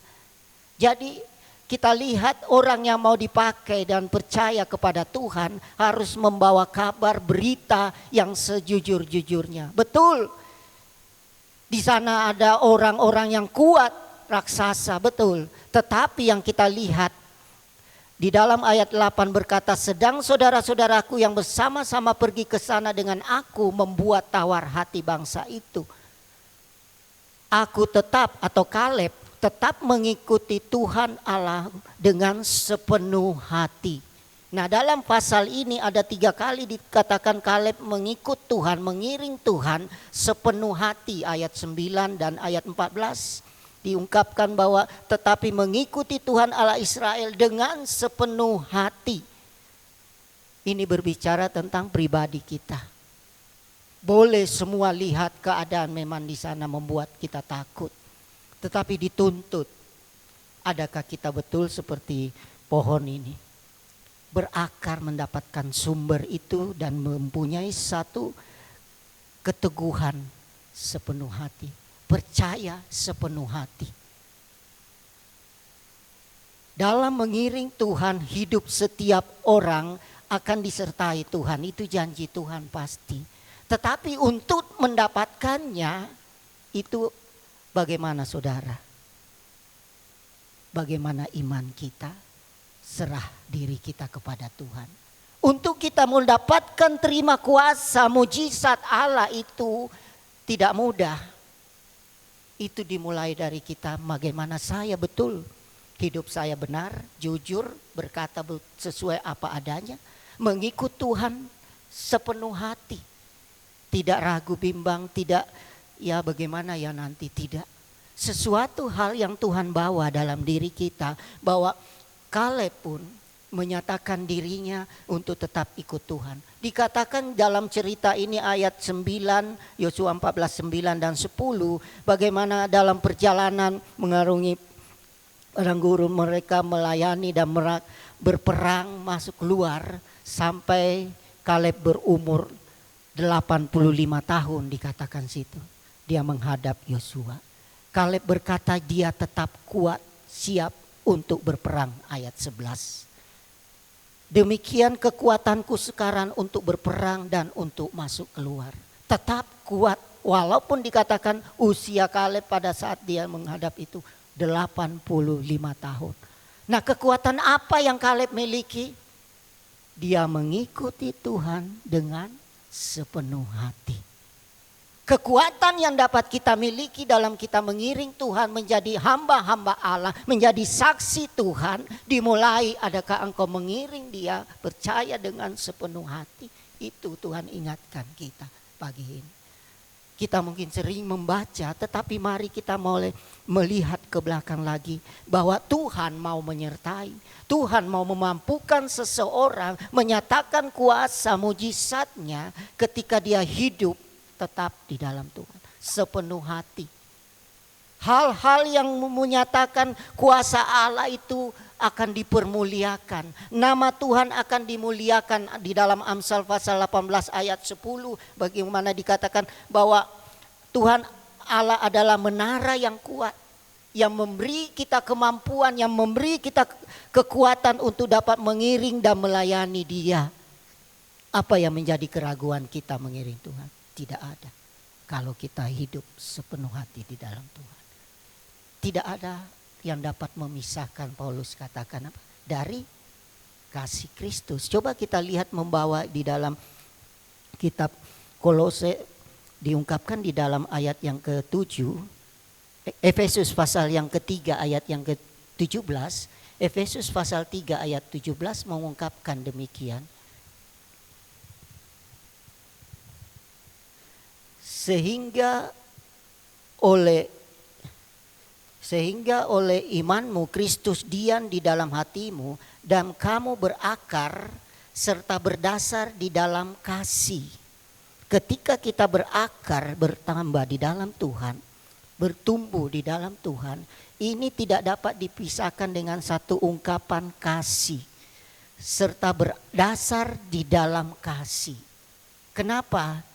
Jadi kita lihat orang yang mau dipakai dan percaya kepada Tuhan harus membawa kabar berita yang sejujur-jujurnya. Betul, di sana ada orang-orang yang kuat, raksasa, betul. Tetapi yang kita lihat di dalam ayat 8 berkata, sedang saudara-saudaraku yang bersama-sama pergi ke sana dengan aku membuat tawar hati bangsa itu. Aku tetap atau Kaleb tetap mengikuti Tuhan Allah dengan sepenuh hati. Nah, dalam pasal ini ada 3 kali dikatakan Kaleb mengikut Tuhan, mengiring Tuhan sepenuh hati. Ayat 9 dan ayat 14. Diungkapkan bahwa tetapi mengikuti Tuhan Allah Israel dengan sepenuh hati. Ini berbicara tentang pribadi kita. Boleh semua lihat keadaan memang di sana membuat kita takut. Tetapi dituntut, adakah kita betul seperti pohon ini? Berakar mendapatkan sumber itu dan mempunyai satu keteguhan sepenuh hati. Percaya sepenuh hati. Dalam mengiring Tuhan, hidup setiap orang akan disertai Tuhan. Itu janji Tuhan pasti. Tetapi untuk mendapatkannya itu bagaimana saudara? Bagaimana iman kita? Serah diri kita kepada Tuhan. Untuk kita mendapatkan terima kuasa mujizat Allah itu tidak mudah. Itu dimulai dari kita bagaimana saya betul. Hidup saya benar, jujur, berkata sesuai apa adanya. Mengikut Tuhan sepenuh hati. Tidak ragu bimbang, tidak ya bagaimana ya nanti, tidak. Sesuatu hal yang Tuhan bawa dalam diri kita. Bahwa Kaleb pun menyatakan dirinya untuk tetap ikut Tuhan. Dikatakan dalam cerita ini ayat 9, Yosua 14, 9 dan 10. Bagaimana dalam perjalanan mengarungi padang gurun mereka melayani dan berperang masuk keluar. Sampai Kaleb berumur 85 tahun dikatakan situ. Dia menghadap Yosua. Kaleb berkata dia tetap kuat, siap untuk berperang ayat 11. Demikian kekuatanku sekarang untuk berperang dan untuk masuk keluar. Tetap kuat walaupun dikatakan usia Kaleb pada saat dia menghadap itu 85 tahun. Nah, kekuatan apa yang Kaleb miliki? Dia mengikuti Tuhan dengan sepenuh hati. Kekuatan yang dapat kita miliki dalam kita mengiring Tuhan menjadi hamba-hamba Allah, menjadi saksi Tuhan, dimulai adakah engkau mengiring dia, percaya dengan sepenuh hati. Itu Tuhan ingatkan kita pagi ini. Kita mungkin sering membaca, tetapi mari kita mulai melihat ke belakang lagi bahwa Tuhan mau menyertai, Tuhan mau memampukan seseorang menyatakan kuasa mujizatnya ketika dia hidup tetap di dalam Tuhan sepenuh hati. Hal-hal yang menyatakan kuasa Allah itu akan dipermuliakan. Nama Tuhan akan dimuliakan di dalam Amsal pasal 18 ayat 10. Bagaimana dikatakan bahwa Tuhan Allah adalah menara yang kuat, yang memberi kita kemampuan, yang memberi kita kekuatan untuk dapat mengiring dan melayani Dia. Apa yang menjadi keraguan kita mengiring Tuhan? Tidak ada. Kalau kita hidup sepenuh hati di dalam Tuhan. Tidak ada yang dapat memisahkan, Paulus katakan apa? Dari kasih Kristus. Coba kita lihat membawa di dalam kitab Kolose, diungkapkan di dalam ayat yang ke-7. Efesus pasal yang ketiga ayat yang ke-17. Efesus pasal 3 ayat 17 mengungkapkan demikian. Sehingga oleh imanmu Kristus diam di dalam hatimu dan kamu berakar serta berdasar di dalam kasih. Ketika kita berakar, bertambah di dalam Tuhan, bertumbuh di dalam Tuhan, ini tidak dapat dipisahkan dengan satu ungkapan kasih serta berdasar di dalam kasih. Kenapa?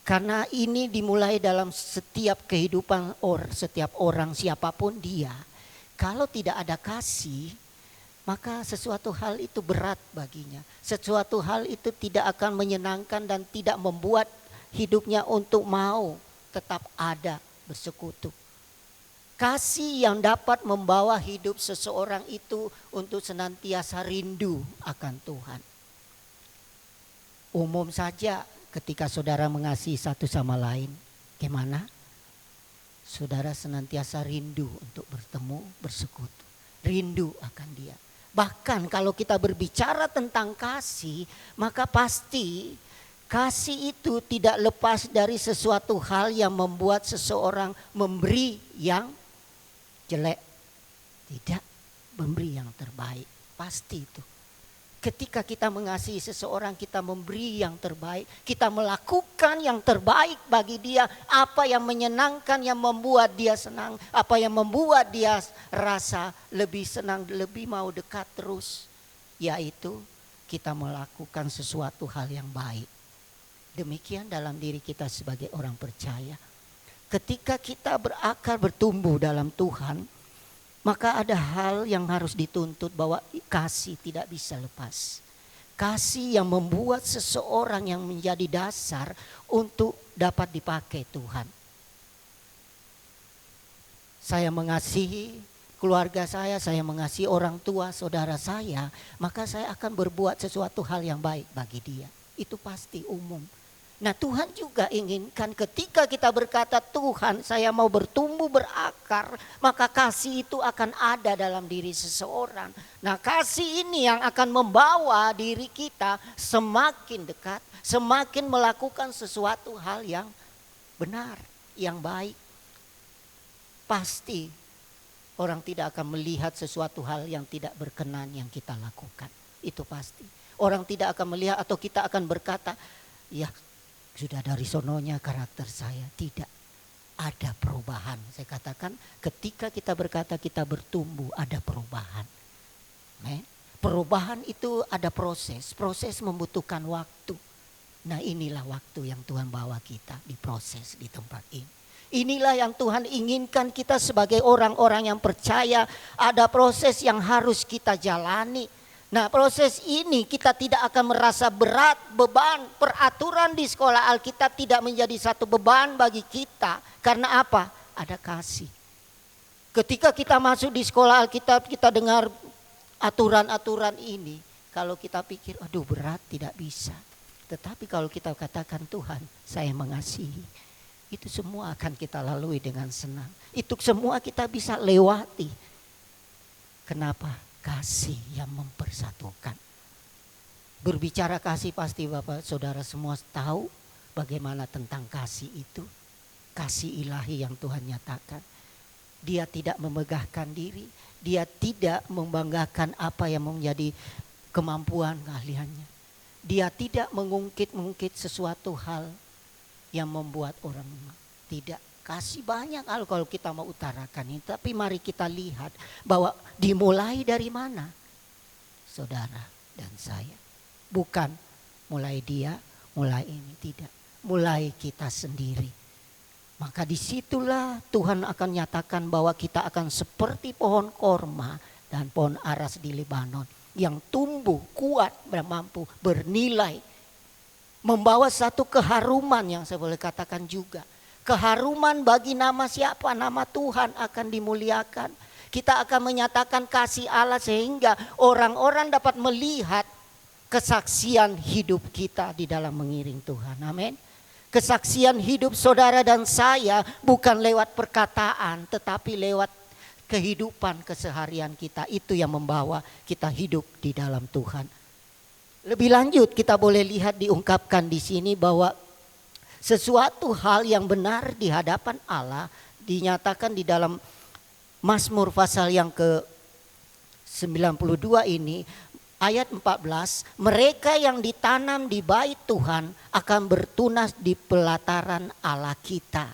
Karena ini dimulai dalam setiap kehidupan setiap orang siapapun dia. Kalau tidak ada kasih, maka sesuatu hal itu berat baginya. Sesuatu hal itu tidak akan menyenangkan dan tidak membuat hidupnya untuk mau tetap ada bersekutu. Kasih yang dapat membawa hidup seseorang itu untuk senantiasa rindu akan Tuhan. Umum saja ketika saudara mengasihi satu sama lain, gimana? Saudara senantiasa rindu untuk bertemu, bersekutu. Rindu akan Dia. Bahkan kalau kita berbicara tentang kasih, maka pasti kasih itu tidak lepas dari sesuatu hal yang membuat seseorang memberi yang jelek. Tidak, memberi yang terbaik. Pasti itu. Ketika kita mengasihi seseorang, kita memberi yang terbaik. Kita melakukan yang terbaik bagi dia. Apa yang menyenangkan, yang membuat dia senang. Apa yang membuat dia rasa lebih senang, lebih mau dekat terus. Yaitu kita melakukan sesuatu hal yang baik. Demikian dalam diri kita sebagai orang percaya. Ketika kita berakar, bertumbuh dalam Tuhan, maka ada hal yang harus dituntut bahwa kasih tidak bisa lepas. Kasih yang membuat seseorang yang menjadi dasar untuk dapat dipakai Tuhan. Saya mengasihi keluarga saya mengasihi orang tua, saudara saya, maka saya akan berbuat sesuatu hal yang baik bagi dia. Itu pasti umum. Nah, Tuhan juga inginkan ketika kita berkata, Tuhan saya mau bertumbuh berakar, maka kasih itu akan ada dalam diri seseorang. Nah, kasih ini yang akan membawa diri kita semakin dekat, semakin melakukan sesuatu hal yang benar, yang baik. Pasti orang tidak akan melihat sesuatu hal yang tidak berkenan yang kita lakukan. Itu pasti. Orang tidak akan melihat atau kita akan berkata, ya sudah dari sononya karakter saya. Tidak ada perubahan. Saya katakan ketika kita berkata kita bertumbuh ada perubahan. Perubahan itu ada proses. Proses membutuhkan waktu. Nah, inilah waktu yang Tuhan bawa kita diproses di tempat ini. Inilah yang Tuhan inginkan kita sebagai orang-orang yang percaya. Ada proses yang harus kita jalani. Nah, proses ini kita tidak akan merasa berat, beban. Peraturan di sekolah Alkitab tidak menjadi satu beban bagi kita. Karena apa? Ada kasih. Ketika kita masuk di sekolah Alkitab, kita dengar aturan-aturan ini. Kalau kita pikir, aduh berat, tidak bisa. Tetapi kalau kita katakan, Tuhan saya mengasihi, itu semua akan kita lalui dengan senang. Itu semua kita bisa lewati. Kenapa? Kasih yang mempersatukan. Berbicara kasih pasti Bapak Saudara semua tahu bagaimana tentang kasih itu. Kasih ilahi yang Tuhan nyatakan. Dia tidak memegahkan diri. Dia tidak membanggakan apa yang menjadi kemampuan keahliannya. Dia tidak mengungkit-ungkit sesuatu hal yang membuat orang tidak. kasih banyak hal kalau kita mau utarakan ini. Tapi mari kita lihat bahwa dimulai dari mana? Saudara dan saya. Bukan mulai dia, mulai ini, tidak. Mulai kita sendiri. Maka disitulah Tuhan akan nyatakan bahwa kita akan seperti pohon korma dan pohon aras di Lebanon. Yang tumbuh kuat dan mampu bernilai. Membawa satu keharuman yang saya boleh katakan juga. Keharuman bagi nama siapa? Nama Tuhan akan dimuliakan. Kita akan menyatakan kasih Allah sehingga orang-orang dapat melihat kesaksian hidup kita di dalam mengiring Tuhan. Amin. Kesaksian hidup saudara dan saya bukan lewat perkataan tetapi lewat kehidupan keseharian kita. Itu yang membawa kita hidup di dalam Tuhan. Lebih lanjut kita boleh lihat diungkapkan di sini bahwa sesuatu hal yang benar di hadapan Allah dinyatakan di dalam Mazmur pasal yang ke-92 ini. Ayat 14, mereka yang ditanam di bait Tuhan akan bertunas di pelataran Allah kita.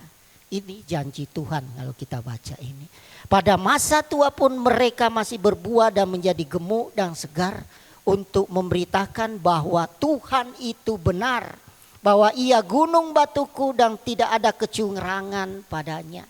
Ini janji Tuhan kalau kita baca ini. Pada masa tua pun mereka masih berbuah dan menjadi gemuk dan segar untuk memberitakan bahwa Tuhan itu benar. Bahwa ia gunung batuku dan tidak ada kecurangan padanya.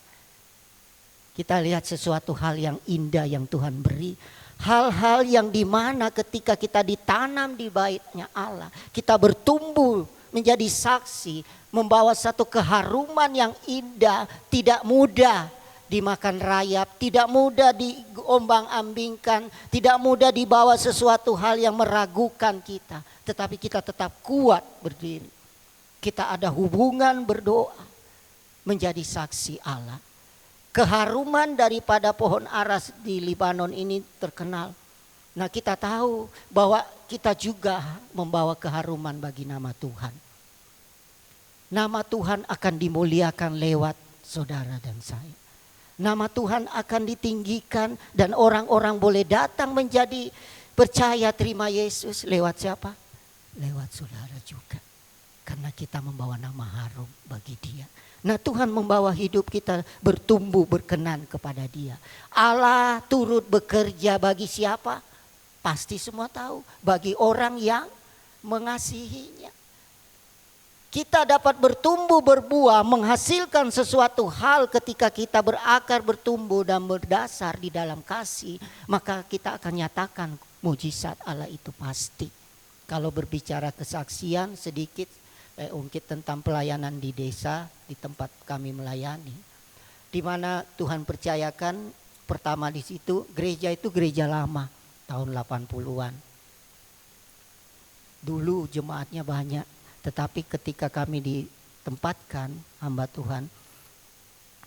Kita lihat sesuatu hal yang indah yang Tuhan beri. Hal-hal yang dimana ketika kita ditanam di baitnya Allah. Kita bertumbuh menjadi saksi. Membawa satu keharuman yang indah. Tidak mudah dimakan rayap. Tidak mudah diombang-ambingkan. Tidak mudah dibawa sesuatu hal yang meragukan kita. Tetapi kita tetap kuat berdiri. Kita ada hubungan berdoa. Menjadi saksi Allah. Keharuman daripada pohon aras di Lebanon ini terkenal. Nah kita tahu bahwa kita juga membawa keharuman bagi nama Tuhan. Nama Tuhan akan dimuliakan lewat saudara dan saya. Nama Tuhan akan ditinggikan dan orang-orang boleh datang menjadi percaya terima Yesus lewat siapa? Lewat saudara juga. Karena kita membawa nama harum bagi Dia. Nah Tuhan membawa hidup kita bertumbuh berkenan kepada Dia. Allah turut bekerja bagi siapa? Pasti semua tahu. Bagi orang yang mengasihinya. Kita dapat bertumbuh berbuah menghasilkan sesuatu hal ketika kita berakar bertumbuh dan berdasar di dalam kasih. Maka kita akan nyatakan mujizat Allah itu pasti. Kalau berbicara kesaksian sedikit. Ungkit tentang pelayanan di desa di tempat kami melayani, di mana Tuhan percayakan pertama di situ gereja itu gereja lama tahun 80-an. Dulu jemaatnya banyak, tetapi ketika kami ditempatkan hamba Tuhan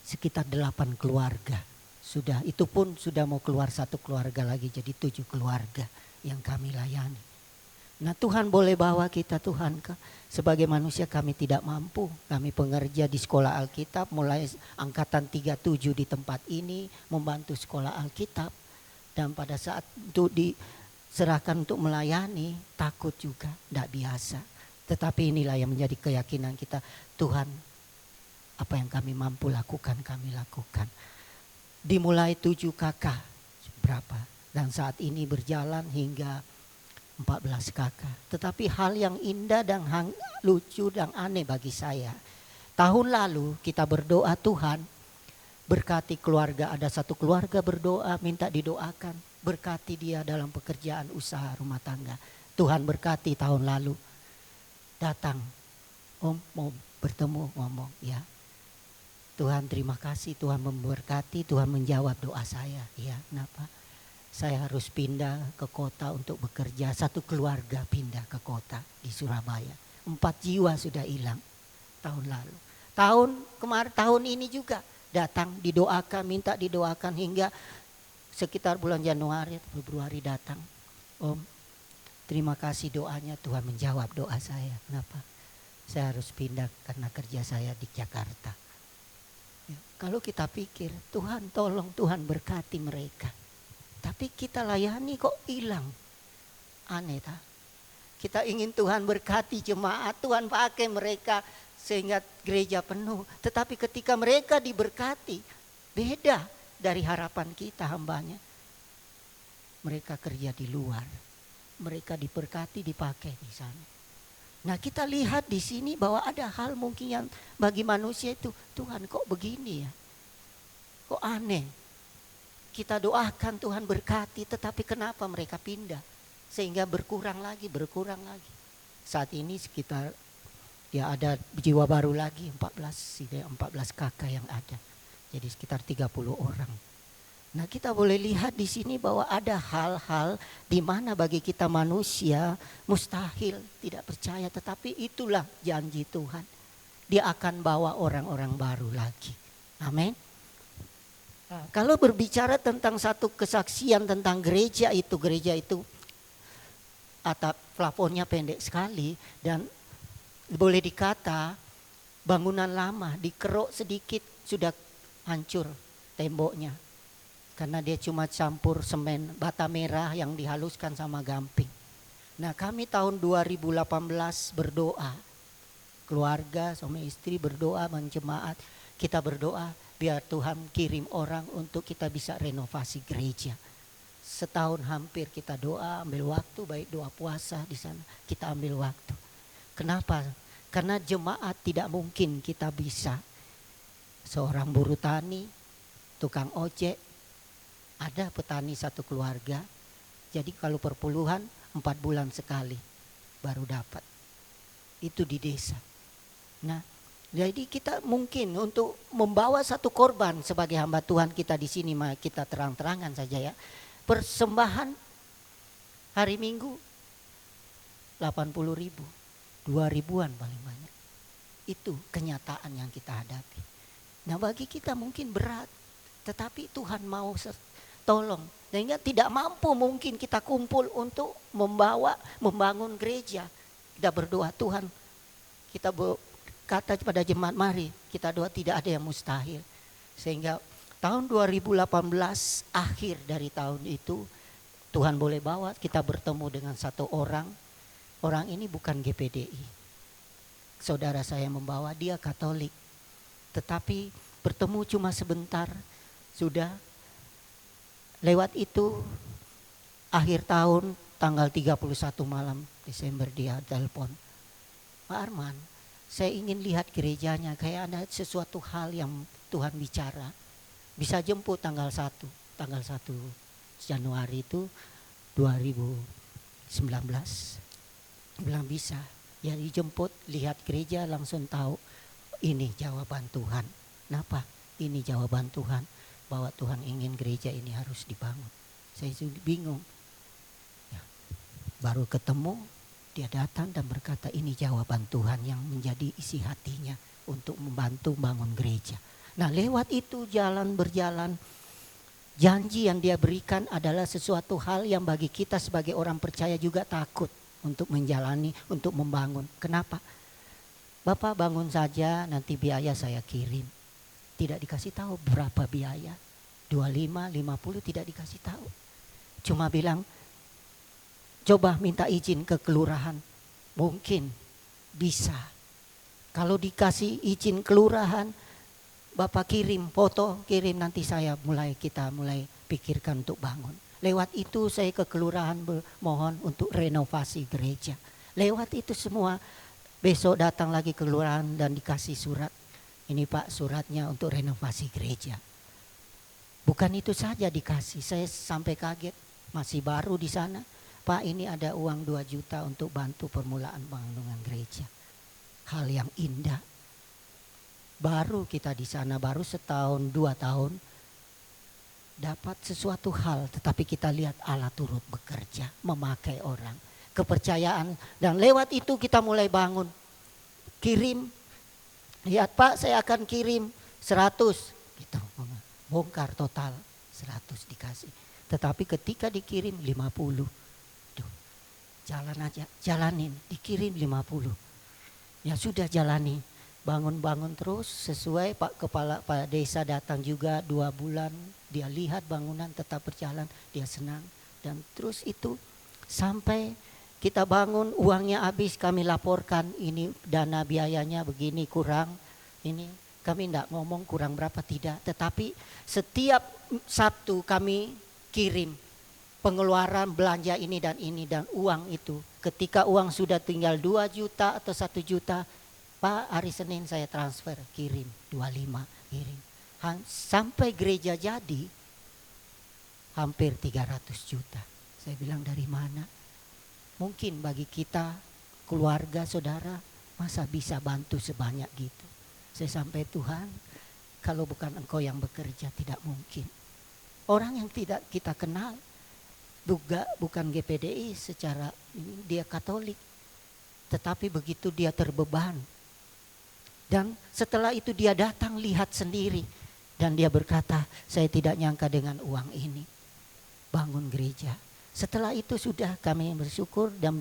sekitar 8 keluarga sudah, itu pun sudah mau keluar 1 keluarga lagi jadi 7 keluarga yang kami layani. Nah Tuhan boleh bawa kita Tuhan sebagai manusia kami tidak mampu. Kami pengerja di sekolah Alkitab mulai angkatan 37 di tempat ini membantu sekolah Alkitab. Dan pada saat itu diserahkan untuk melayani takut juga, tidak biasa. Tetapi inilah yang menjadi keyakinan kita. Tuhan apa yang kami mampu lakukan kami lakukan. Dimulai 7 kakak berapa dan saat ini berjalan hingga 14 kakak. Tetapi hal yang indah dan lucu dan aneh bagi saya. Tahun lalu kita berdoa Tuhan berkati keluarga. Ada 1 keluarga berdoa minta didoakan. Berkati dia dalam pekerjaan usaha rumah tangga. Tuhan berkati tahun lalu. Datang. Om mau bertemu ngomong ya. Tuhan terima kasih Tuhan memberkati. Tuhan menjawab doa saya. Ya kenapa? Saya harus pindah ke kota untuk bekerja. 1 keluarga pindah ke kota di Surabaya. 4 jiwa sudah hilang tahun lalu. Tahun ini juga datang didoakan, minta didoakan hingga sekitar bulan Januari atau Februari datang. Om, terima kasih doanya Tuhan menjawab doa saya. Kenapa? Saya harus pindah karena kerja saya di Jakarta. Ya, kalau kita pikir Tuhan tolong, Tuhan berkati mereka. Tapi kita layani kok hilang. Aneh tak? Kita ingin Tuhan berkati jemaat, Tuhan pakai mereka sehingga gereja penuh. Tetapi ketika mereka diberkati, beda dari harapan kita hambanya. Mereka kerja di luar, mereka diberkati, dipakai di sana. Nah, kita lihat di sini bahwa ada hal mungkin yang bagi manusia itu, Tuhan kok begini ya, kok aneh. Kita doakan Tuhan berkati, tetapi kenapa mereka pindah? Sehingga berkurang lagi. Saat ini sekitar ya ada jiwa baru lagi 14 kakak yang ada. Jadi sekitar 30 orang. Nah, kita boleh lihat di sini bahwa ada hal-hal di mana bagi kita manusia mustahil, tidak percaya, tetapi itulah janji Tuhan. Dia akan bawa orang-orang baru lagi. Amin. Nah, kalau berbicara tentang satu kesaksian tentang gereja itu atap plafonnya pendek sekali dan boleh dikata bangunan lama dikeruk sedikit sudah hancur temboknya. Karena dia cuma campur semen bata merah yang dihaluskan sama gamping. Nah, kami tahun 2018 berdoa. Keluarga, suami istri berdoa, menjemaat. Kita berdoa biar Tuhan kirim orang untuk kita bisa renovasi gereja. Setahun hampir kita doa, ambil waktu, baik doa puasa di sana, kita ambil waktu. Kenapa? Karena jemaat tidak mungkin kita bisa. Seorang buruh tani, tukang ojek, ada petani satu keluarga. Jadi kalau perpuluhan 4 bulan sekali baru dapat. Itu di desa. Nah, jadi kita mungkin untuk membawa satu korban sebagai hamba Tuhan kita di sini, kita terang-terangan saja ya. Persembahan hari Minggu 80.000, 2.000-an paling banyak. Itu kenyataan yang kita hadapi. Nah, bagi kita mungkin berat, tetapi Tuhan mau tolong. Sehingga tidak mampu mungkin kita kumpul untuk membangun gereja. Kita berdoa, Tuhan, kita berkata kepada jemaat, mari kita doa, tidak ada yang mustahil. Sehingga tahun 2018 akhir dari tahun itu Tuhan boleh bawa kita bertemu dengan satu orang. Orang ini bukan GPDI. Saudara saya membawa, dia Katolik. Tetapi bertemu cuma sebentar. Sudah lewat itu akhir tahun tanggal 31 malam Desember dia telepon. Pak Arman, saya ingin lihat gerejanya, kayak ada sesuatu hal yang Tuhan bicara. Bisa jemput tanggal 1 Januari itu 2019. Bilang bisa. Ya dijemput, lihat gereja langsung tahu ini jawaban Tuhan. Kenapa? Ini jawaban Tuhan bahwa Tuhan ingin gereja ini harus dibangun. Saya sudah bingung. Ya, baru ketemu dia datang dan berkata ini jawaban Tuhan yang menjadi isi hatinya untuk membantu bangun gereja. Nah, lewat itu berjalan, janji yang dia berikan adalah sesuatu hal yang bagi kita sebagai orang percaya juga takut untuk menjalani, untuk membangun. Kenapa? Bapak bangun saja, nanti biaya saya kirim. Tidak dikasih tahu berapa biaya. 25, 50 tidak dikasih tahu. Cuma bilang, coba minta izin ke kelurahan. Mungkin bisa. Kalau dikasih izin kelurahan, Bapak kirim foto, kirim nanti kita mulai pikirkan untuk bangun. Lewat itu saya ke kelurahan mohon untuk renovasi gereja. Lewat itu semua besok datang lagi ke kelurahan dan dikasih surat. Ini Pak suratnya untuk renovasi gereja. Bukan itu saja dikasih, saya sampai kaget, masih baru di sana. Pak ini ada uang 2 juta untuk bantu permulaan bangunan gereja. Hal yang indah. Baru kita di sana, baru setahun 2 tahun dapat sesuatu hal, tetapi kita lihat Allah turut bekerja, memakai orang, kepercayaan, dan lewat itu kita mulai bangun. Kirim, lihat Pak saya akan kirim 100, gitu, bongkar total 100 dikasih. Tetapi ketika dikirim 50, jalan aja, jalanin, dikirim 50, ya sudah jalani. Bangun-bangun terus sesuai Pak Kepala Pak Desa datang juga 2 bulan. Dia lihat bangunan tetap berjalan, dia senang. Dan terus itu sampai kita bangun uangnya habis, kami laporkan ini dana biayanya begini kurang. Ini kami tidak ngomong kurang berapa, tidak. Tetapi setiap Sabtu kami kirim pengeluaran belanja ini dan uang itu. Ketika uang sudah tinggal 2 juta atau 1 juta, Pak hari Senin saya transfer, kirim 25, kirim. Sampai gereja jadi hampir 300 juta. Saya bilang dari mana? Mungkin bagi kita keluarga saudara masa bisa bantu sebanyak gitu. Saya sampai Tuhan, kalau bukan Engkau yang bekerja tidak mungkin. Orang yang tidak kita kenal juga bukan GPDI secara ini, dia Katolik. Tetapi begitu dia terbeban. Dan setelah itu dia datang lihat sendiri. Dan dia berkata, saya tidak nyangka dengan uang ini bangun gereja. Setelah itu sudah kami bersyukur dan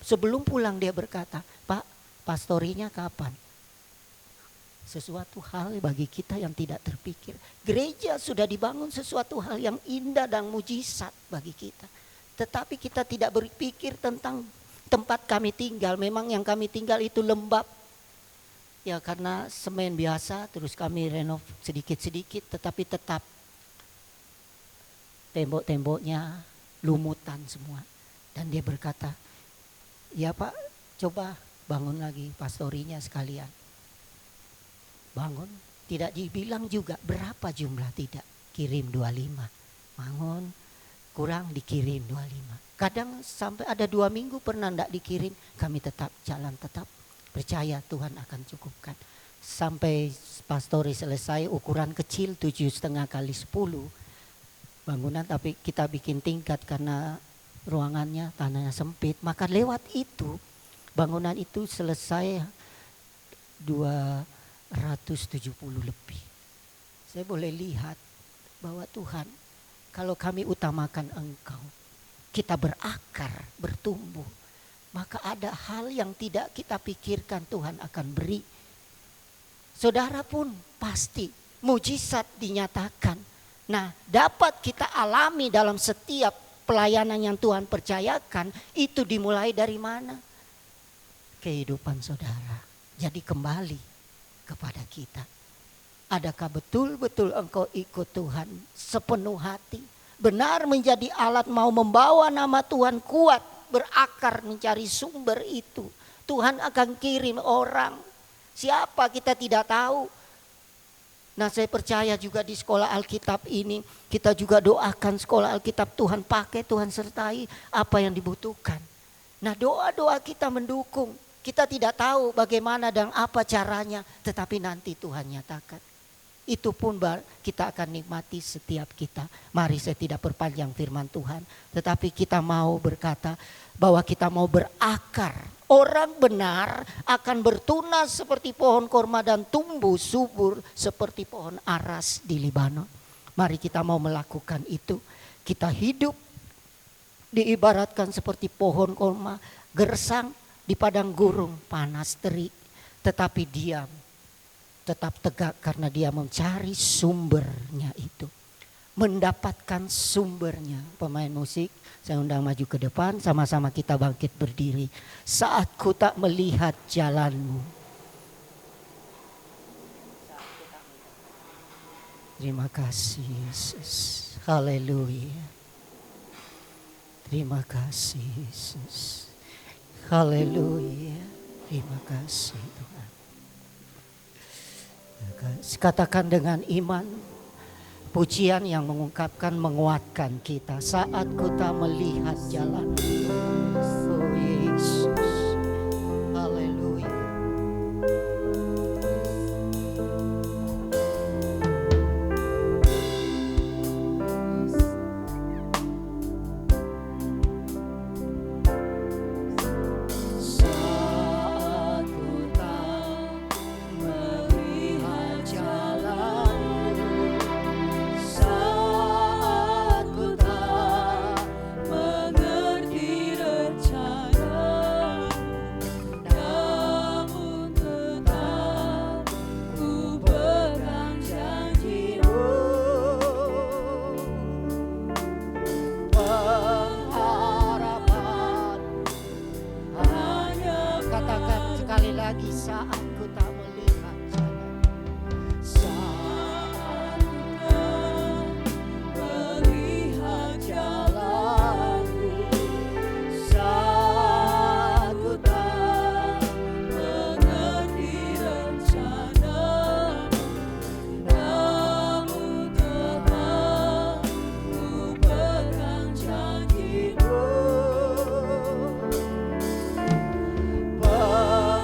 sebelum pulang dia berkata, Pak, pastorinya kapan? Sesuatu hal bagi kita yang tidak terpikir. Gereja sudah dibangun sesuatu hal yang indah dan mujizat bagi kita. Tetapi kita tidak berpikir tentang tempat kami tinggal. Memang yang kami tinggal itu lembab. Ya karena semen biasa, terus kami renov sedikit-sedikit, tetapi tetap tembok-temboknya lumutan semua. Dan dia berkata, ya Pak, coba bangun lagi pastorinya sekalian. Bangun, tidak dibilang juga berapa jumlah, tidak. Kirim 25, bangun, kurang dikirim 25. Kadang sampai ada 2 minggu pernah tidak dikirim, kami tetap jalan, tetap percaya Tuhan akan cukupkan. Sampai pastori selesai ukuran kecil 7,5 kali 10 bangunan, tapi kita bikin tingkat karena ruangannya tanahnya sempit. Maka lewat itu bangunan itu selesai 270 lebih. Saya boleh lihat bahwa Tuhan, kalau kami utamakan Engkau, kita berakar, bertumbuh, maka ada hal yang tidak kita pikirkan Tuhan akan beri. Saudara pun pasti mujizat dinyatakan. Nah, dapat kita alami dalam setiap pelayanan yang Tuhan percayakan. Itu dimulai dari mana? Kehidupan saudara. Jadi kembali kepada kita. Adakah betul-betul engkau ikut Tuhan sepenuh hati? Benar menjadi alat mau membawa nama Tuhan kuat, berakar mencari sumber itu. Tuhan akan kirim orang. Siapa kita tidak tahu. Nah, saya percaya juga di sekolah Alkitab ini kita juga doakan sekolah Alkitab, Tuhan pakai, Tuhan sertai apa yang dibutuhkan. Nah, doa-doa kita mendukung. Kita tidak tahu bagaimana dan apa caranya, tetapi nanti Tuhan nyatakan. Itu pun kita akan nikmati setiap kita. Mari saya tidak perpanjang firman Tuhan, tetapi kita mau berkata bahwa kita mau berakar. Orang benar akan bertunas seperti pohon korma dan tumbuh subur seperti pohon aras di Libanon. Mari kita mau melakukan itu. Kita hidup diibaratkan seperti pohon korma, gersang di padang gurun panas terik, tetapi diam, tetap tegak karena dia mencari sumbernya itu. Mendapatkan sumbernya. Pemain musik, saya undang maju ke depan, sama-sama kita bangkit berdiri. Saat ku tak melihat jalanmu. Terima kasih Yesus. Haleluya. Terima kasih Yesus. Haleluya. Terima kasih Tuhan. Katakan dengan iman, pujian yang mengungkapkan, menguatkan kita. Saat ku tak melihat jalan. Oh Yesus. Haleluya. Saat ku tak melihat jalan, saat ku tak mengerti Sekali lagi, saat ku tak melihat jalan, saat melihat jalanku, saat ku tak mengerti rencanamu, namun tetap ku pegang janjimu.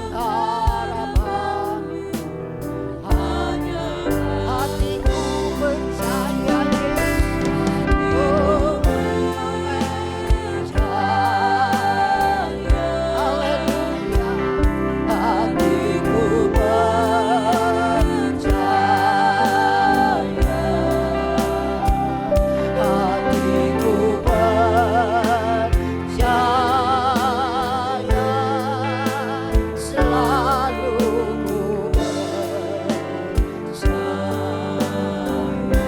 pengharapan hanya hatiku percaya Yesus. Oh, haleluya, hatiku percaya, hatiku percaya, selalu ku percaya,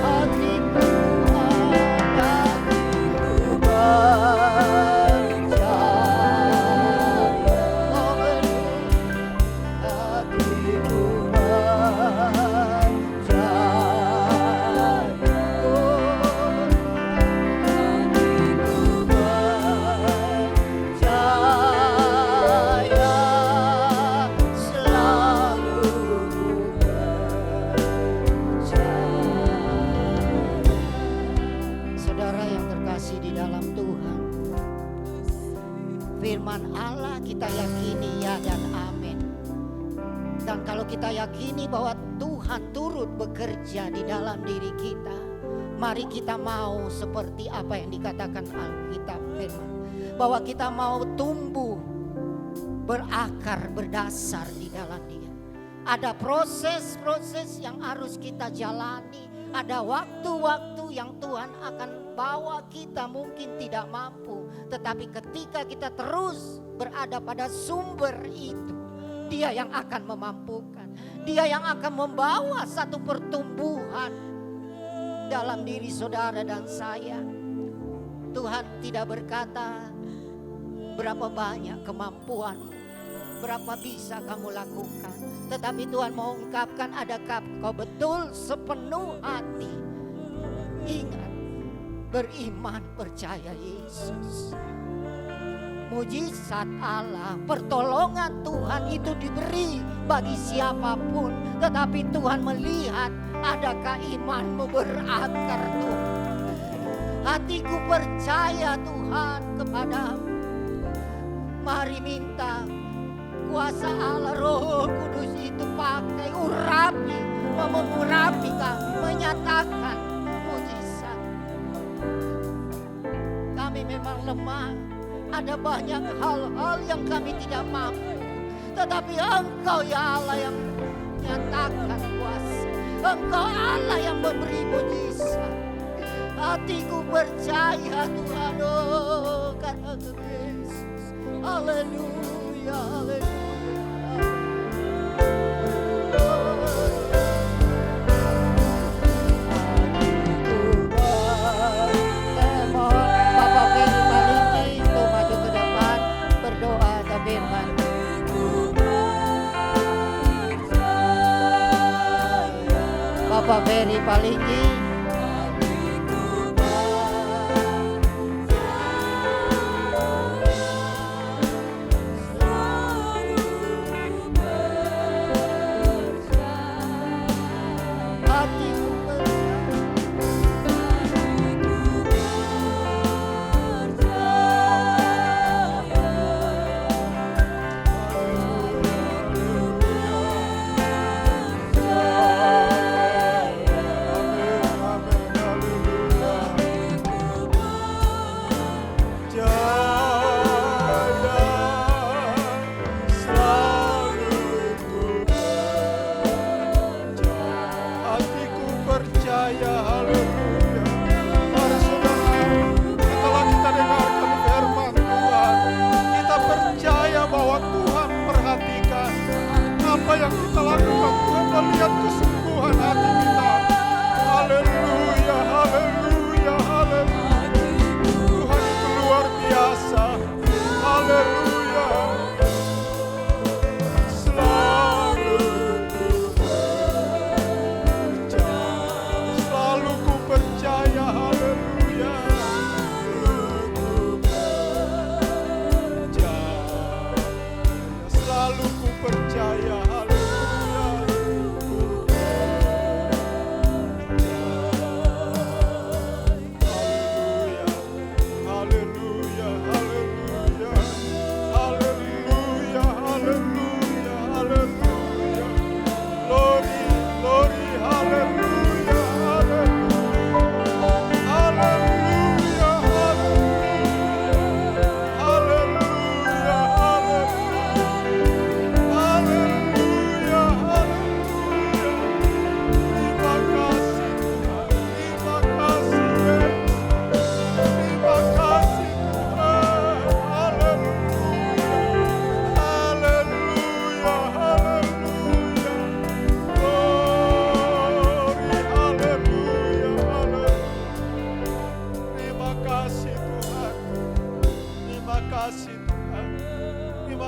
hatiku Saudara yang terkasih di dalam Tuhan, firman Allah kita yakini ya dan amin. Dan kalau kita yakini bahwa Tuhan turut bekerja di dalam diri kita, mari kita mau seperti apa yang dikatakan Alkitab firman, bahwa kita mau tumbuh, berakar, berdasar di dalam Dia. Ada proses-proses yang harus kita jalani, ada waktu-waktu yang Tuhan akan bawa kita mungkin tidak mampu, tetapi ketika kita terus berada pada sumber itu, Dia yang akan memampukan, Dia yang akan membawa satu pertumbuhan dalam diri saudara dan saya. Tuhan tidak berkata berapa banyak kemampuanmu, berapa bisa kamu lakukan, tetapi Tuhan mau ungkapkan, adakah kau betul sepenuh hati ingat, beriman, percaya Yesus. Mujizat Allah, pertolongan Tuhan itu diberi bagi siapapun, tetapi Tuhan melihat adakah imanmu berakar Tuhan. Hatiku percaya Tuhan kepadamu. Mari minta kuasa Allah, Roh Kudus itu pakai, urapi, mengurapi kami, menyatakan mujizat. Kami memang lemah, ada banyak hal-hal yang kami tidak mampu, tetapi Engkau ya Allah yang menyatakan kuasa, Engkau Allah yang memberi mujizat. Hatiku percaya Tuhan, oh karena Yesus. Haleluya, haleluya. Bapak Ferry Palinggi untuk maju ke depan berdoa atau firman. Bapak Ferry Palinggi.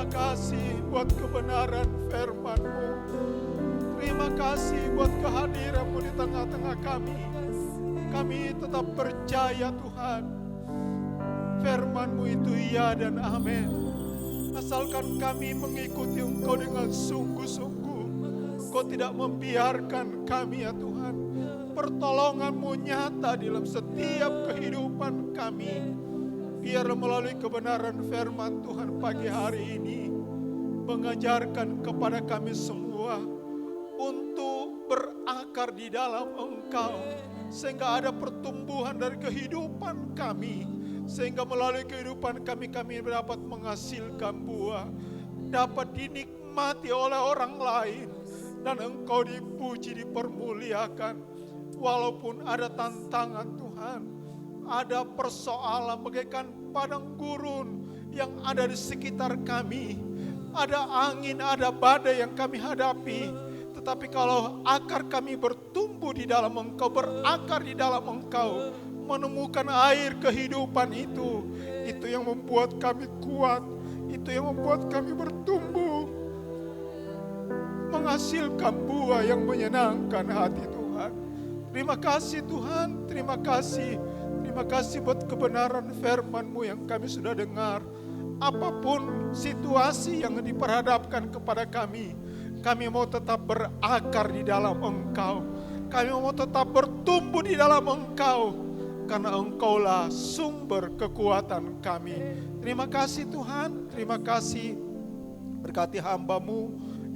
Terima kasih buat kebenaran firman-Mu. Terima kasih buat kehadiran-Mu di tengah-tengah kami. Kami tetap percaya Tuhan, firman-Mu itu iya dan amin. Asalkan kami mengikuti Engkau dengan sungguh-sungguh, Engkau tidak membiarkan kami ya Tuhan. Pertolongan-Mu nyata dalam setiap kehidupan kami. Biar melalui kebenaran firman Tuhan pagi hari ini mengajarkan kepada kami semua untuk berakar di dalam Engkau, sehingga ada pertumbuhan dari kehidupan kami, sehingga melalui kehidupan kami dapat menghasilkan buah, dapat dinikmati oleh orang lain, dan Engkau dipuji, dipermuliakan. Walaupun ada tantangan Tuhan, ada persoalan bagaikan padang gurun yang ada di sekitar kami, ada angin, ada badai yang kami hadapi. Tetapi kalau akar kami bertumbuh di dalam Engkau, berakar di dalam Engkau, menemukan air kehidupan itu yang membuat kami kuat, itu yang membuat kami bertumbuh, menghasilkan buah yang menyenangkan hati Tuhan. Terima kasih Tuhan, terima kasih. Terima kasih buat kebenaran firman-Mu yang kami sudah dengar. Apapun situasi yang diperhadapkan kepada kami mau tetap berakar di dalam Engkau. Kami mau tetap bertumbuh di dalam Engkau, karena Engkaulah sumber kekuatan kami. Terima kasih Tuhan, terima kasih. Berkati hamba-Mu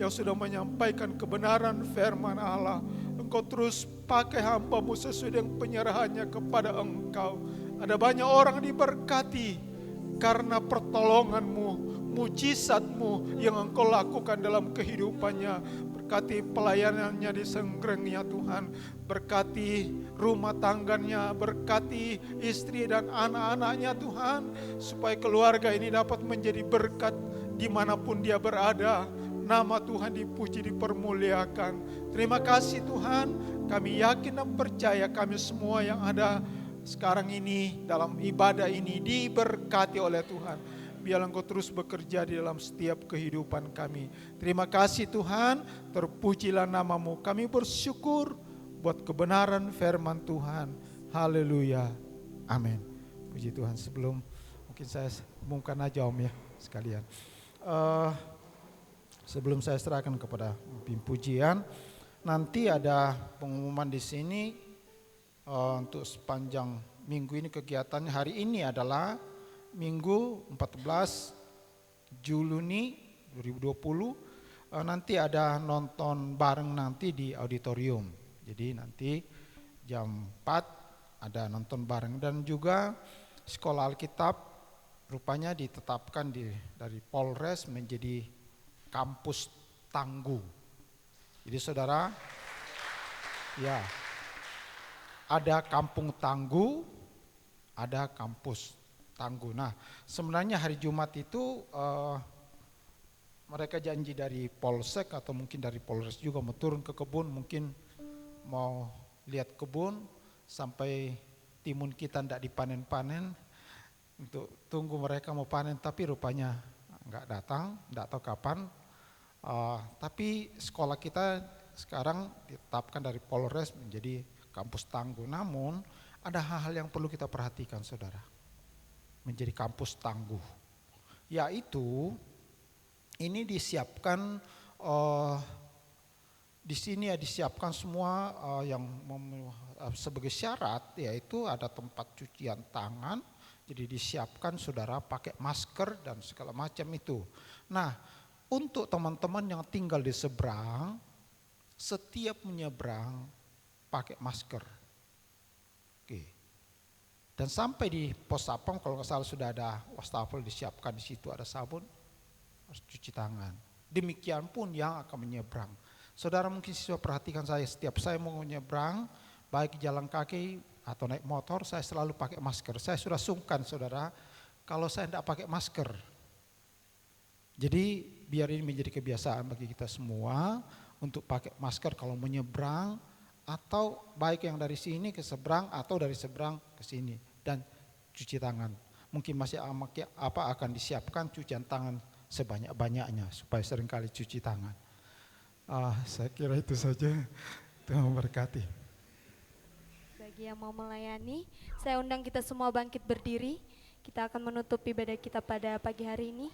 yang sudah menyampaikan kebenaran firman Allah. Engkau terus pakai hamba-Mu sesuai dengan penyerahannya kepada Engkau. Ada banyak orang diberkati karena pertolongan-Mu, mujizat-Mu yang Engkau lakukan dalam kehidupannya. Berkati pelayanannya di Senggrengnya Tuhan. Berkati rumah tangganya, berkati istri dan anak-anaknya Tuhan. Supaya keluarga ini dapat menjadi berkat dimanapun dia berada. Nama Tuhan dipuji, dipermuliakan. Terima kasih Tuhan, kami yakin dan percaya kami semua yang ada sekarang ini dalam ibadah ini diberkati oleh Tuhan. Biar Engkau terus bekerja di dalam setiap kehidupan kami. Terima kasih Tuhan, terpujilah nama-Mu. Kami bersyukur buat kebenaran firman Tuhan. Haleluya, amin. Puji Tuhan. Sebelum mungkin saya umumkan aja Om ya sekalian. Sebelum saya serahkan kepada pimpin pujian, nanti ada pengumuman di sini untuk sepanjang minggu ini kegiatannya. Hari ini adalah Minggu 14 Juni 2020. Nanti ada nonton bareng nanti di auditorium. Jadi nanti jam 4 ada nonton bareng, dan juga sekolah Alkitab rupanya ditetapkan dari Polres menjadi kampus tangguh. Jadi saudara, ya, ada kampung tangguh, ada kampus tangguh. Nah, sebenarnya hari Jumat itu mereka janji dari Polsek atau mungkin dari Polres juga mau turun ke kebun, mungkin mau lihat kebun sampai timun kita tidak dipanen-panen, untuk tunggu mereka mau panen, tapi rupanya nggak datang, nggak tahu kapan. Tapi sekolah kita sekarang ditetapkan dari Polres menjadi kampus tangguh. Namun ada hal-hal yang perlu kita perhatikan saudara, menjadi kampus tangguh, yaitu ini disiapkan di sini ya, disiapkan semua yang sebagai syarat, yaitu ada tempat cucian tangan. Jadi disiapkan saudara pakai masker dan segala macam itu. Nah, untuk teman-teman yang tinggal di seberang, setiap menyeberang pakai masker. Oke. Dan sampai di pos sapam kalau nggak salah sudah ada wastafel disiapkan di situ, ada sabun, harus cuci tangan. Demikian pun yang akan menyeberang. Saudara mungkin siswa perhatikan saya, setiap saya mau menyeberang, baik jalan kaki atau naik motor, saya selalu pakai masker. Saya sudah sungkan saudara kalau saya tidak pakai masker. Jadi biar ini menjadi kebiasaan bagi kita semua untuk pakai masker kalau menyeberang, atau baik yang dari sini ke seberang atau dari seberang ke sini, dan cuci tangan. Mungkin masih akan disiapkan cucian tangan sebanyak-banyaknya supaya seringkali cuci tangan. Saya kira itu saja. Tuhan memberkati. Bagi yang mau melayani, saya undang kita semua bangkit berdiri. Kita akan menutup ibadah kita pada pagi hari ini.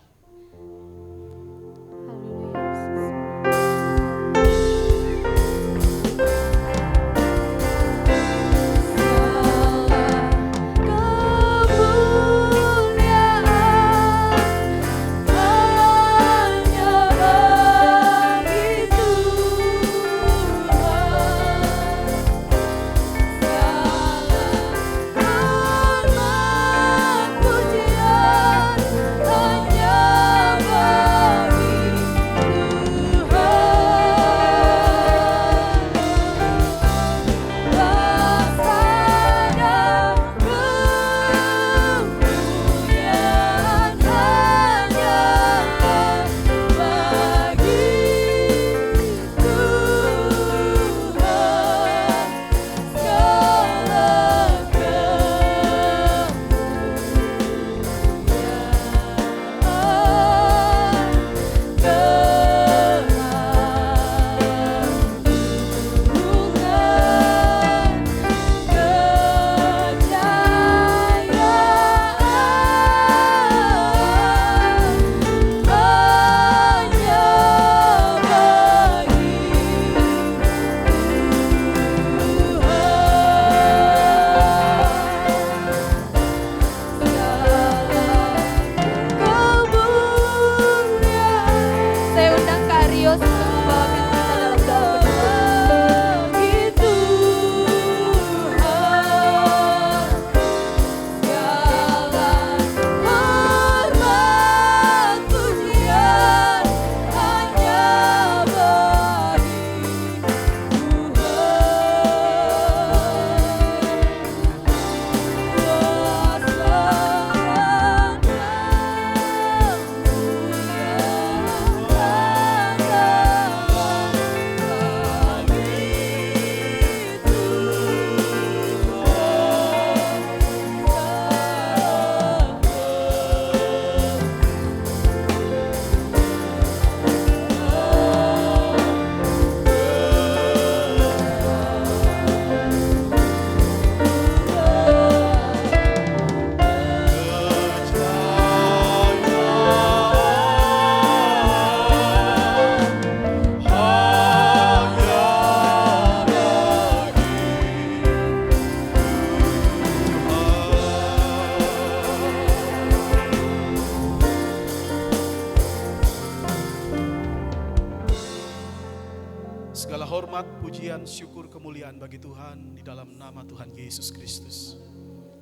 Segala hormat, pujian, syukur, kemuliaan bagi Tuhan di dalam nama Tuhan Yesus Kristus.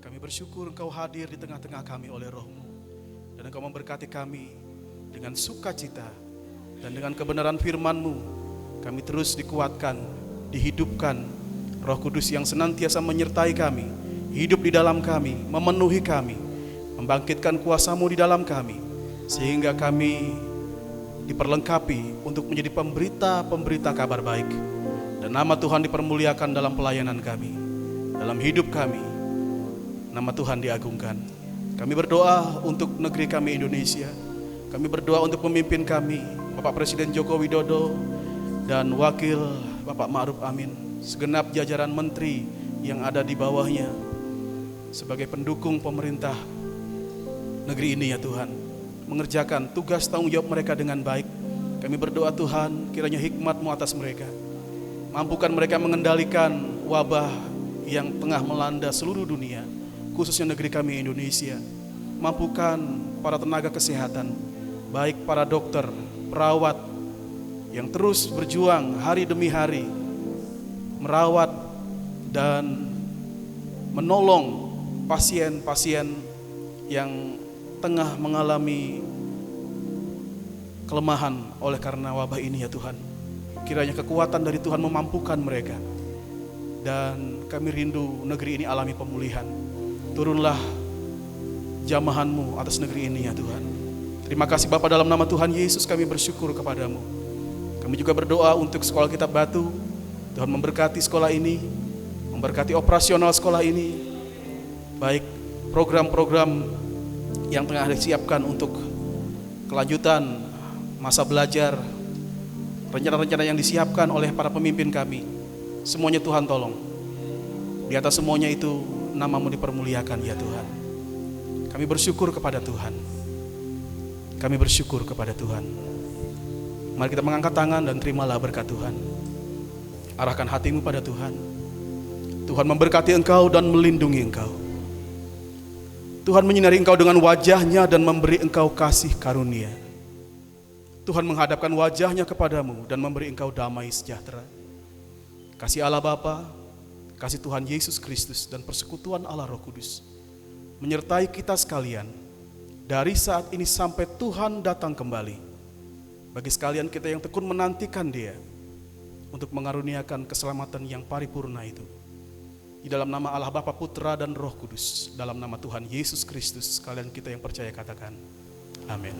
Kami bersyukur Engkau hadir di tengah-tengah kami oleh Roh-Mu. Dan Engkau memberkati kami dengan sukacita dan dengan kebenaran firman-Mu. Kami terus dikuatkan, dihidupkan. Roh Kudus yang senantiasa menyertai kami, hidup di dalam kami, memenuhi kami, membangkitkan kuasa-Mu di dalam kami. Sehingga kami diperlengkapi untuk menjadi pemberita-pemberita kabar baik. Dan nama Tuhan dipermuliakan dalam pelayanan kami, dalam hidup kami. Nama Tuhan diagungkan. Kami berdoa untuk negeri kami Indonesia. Kami berdoa untuk pemimpin kami, Bapak Presiden Joko Widodo dan Wakil Bapak Ma'ruf Amin, segenap jajaran menteri yang ada di bawahnya sebagai pendukung pemerintah negeri ini ya Tuhan, mengerjakan tugas tanggung jawab mereka dengan baik. Kami berdoa Tuhan, kiranya hikmat-Mu atas mereka. Mampukan mereka mengendalikan wabah yang tengah melanda seluruh dunia, khususnya negeri kami Indonesia. Mampukan para tenaga kesehatan, baik para dokter, perawat, yang terus berjuang hari demi hari, merawat dan menolong pasien-pasien yang tengah mengalami kelemahan oleh karena wabah ini ya Tuhan. Kiranya kekuatan dari Tuhan memampukan mereka. Dan kami rindu negeri ini alami pemulihan. Turunlah jamahan-Mu atas negeri ini ya Tuhan. Terima kasih Bapa, dalam nama Tuhan Yesus kami bersyukur kepadamu. Kami juga berdoa untuk sekolah Kitab Batu. Tuhan memberkati sekolah ini, memberkati operasional sekolah ini, baik program-program yang tengah disiapkan untuk kelanjutan masa belajar, rencana-rencana yang disiapkan oleh para pemimpin kami, semuanya Tuhan tolong. Di atas semuanya itu nama-Mu dipermuliakan ya Tuhan. Kami bersyukur kepada Tuhan. Kami bersyukur kepada Tuhan. Mari kita mengangkat tangan dan terimalah berkat Tuhan. Arahkan hatimu pada Tuhan. Tuhan memberkati engkau dan melindungi engkau. Tuhan menyinari engkau dengan wajah-Nya dan memberi engkau kasih karunia. Tuhan menghadapkan wajah-Nya kepadamu dan memberi engkau damai sejahtera. Kasih Allah Bapa, kasih Tuhan Yesus Kristus dan persekutuan Allah Roh Kudus menyertai kita sekalian dari saat ini sampai Tuhan datang kembali. Bagi sekalian kita yang tekun menantikan Dia untuk mengaruniakan keselamatan yang paripurna itu. Di dalam nama Allah Bapa, Putra dan Roh Kudus, dalam nama Tuhan Yesus Kristus, sekalian kita yang percaya katakan amin.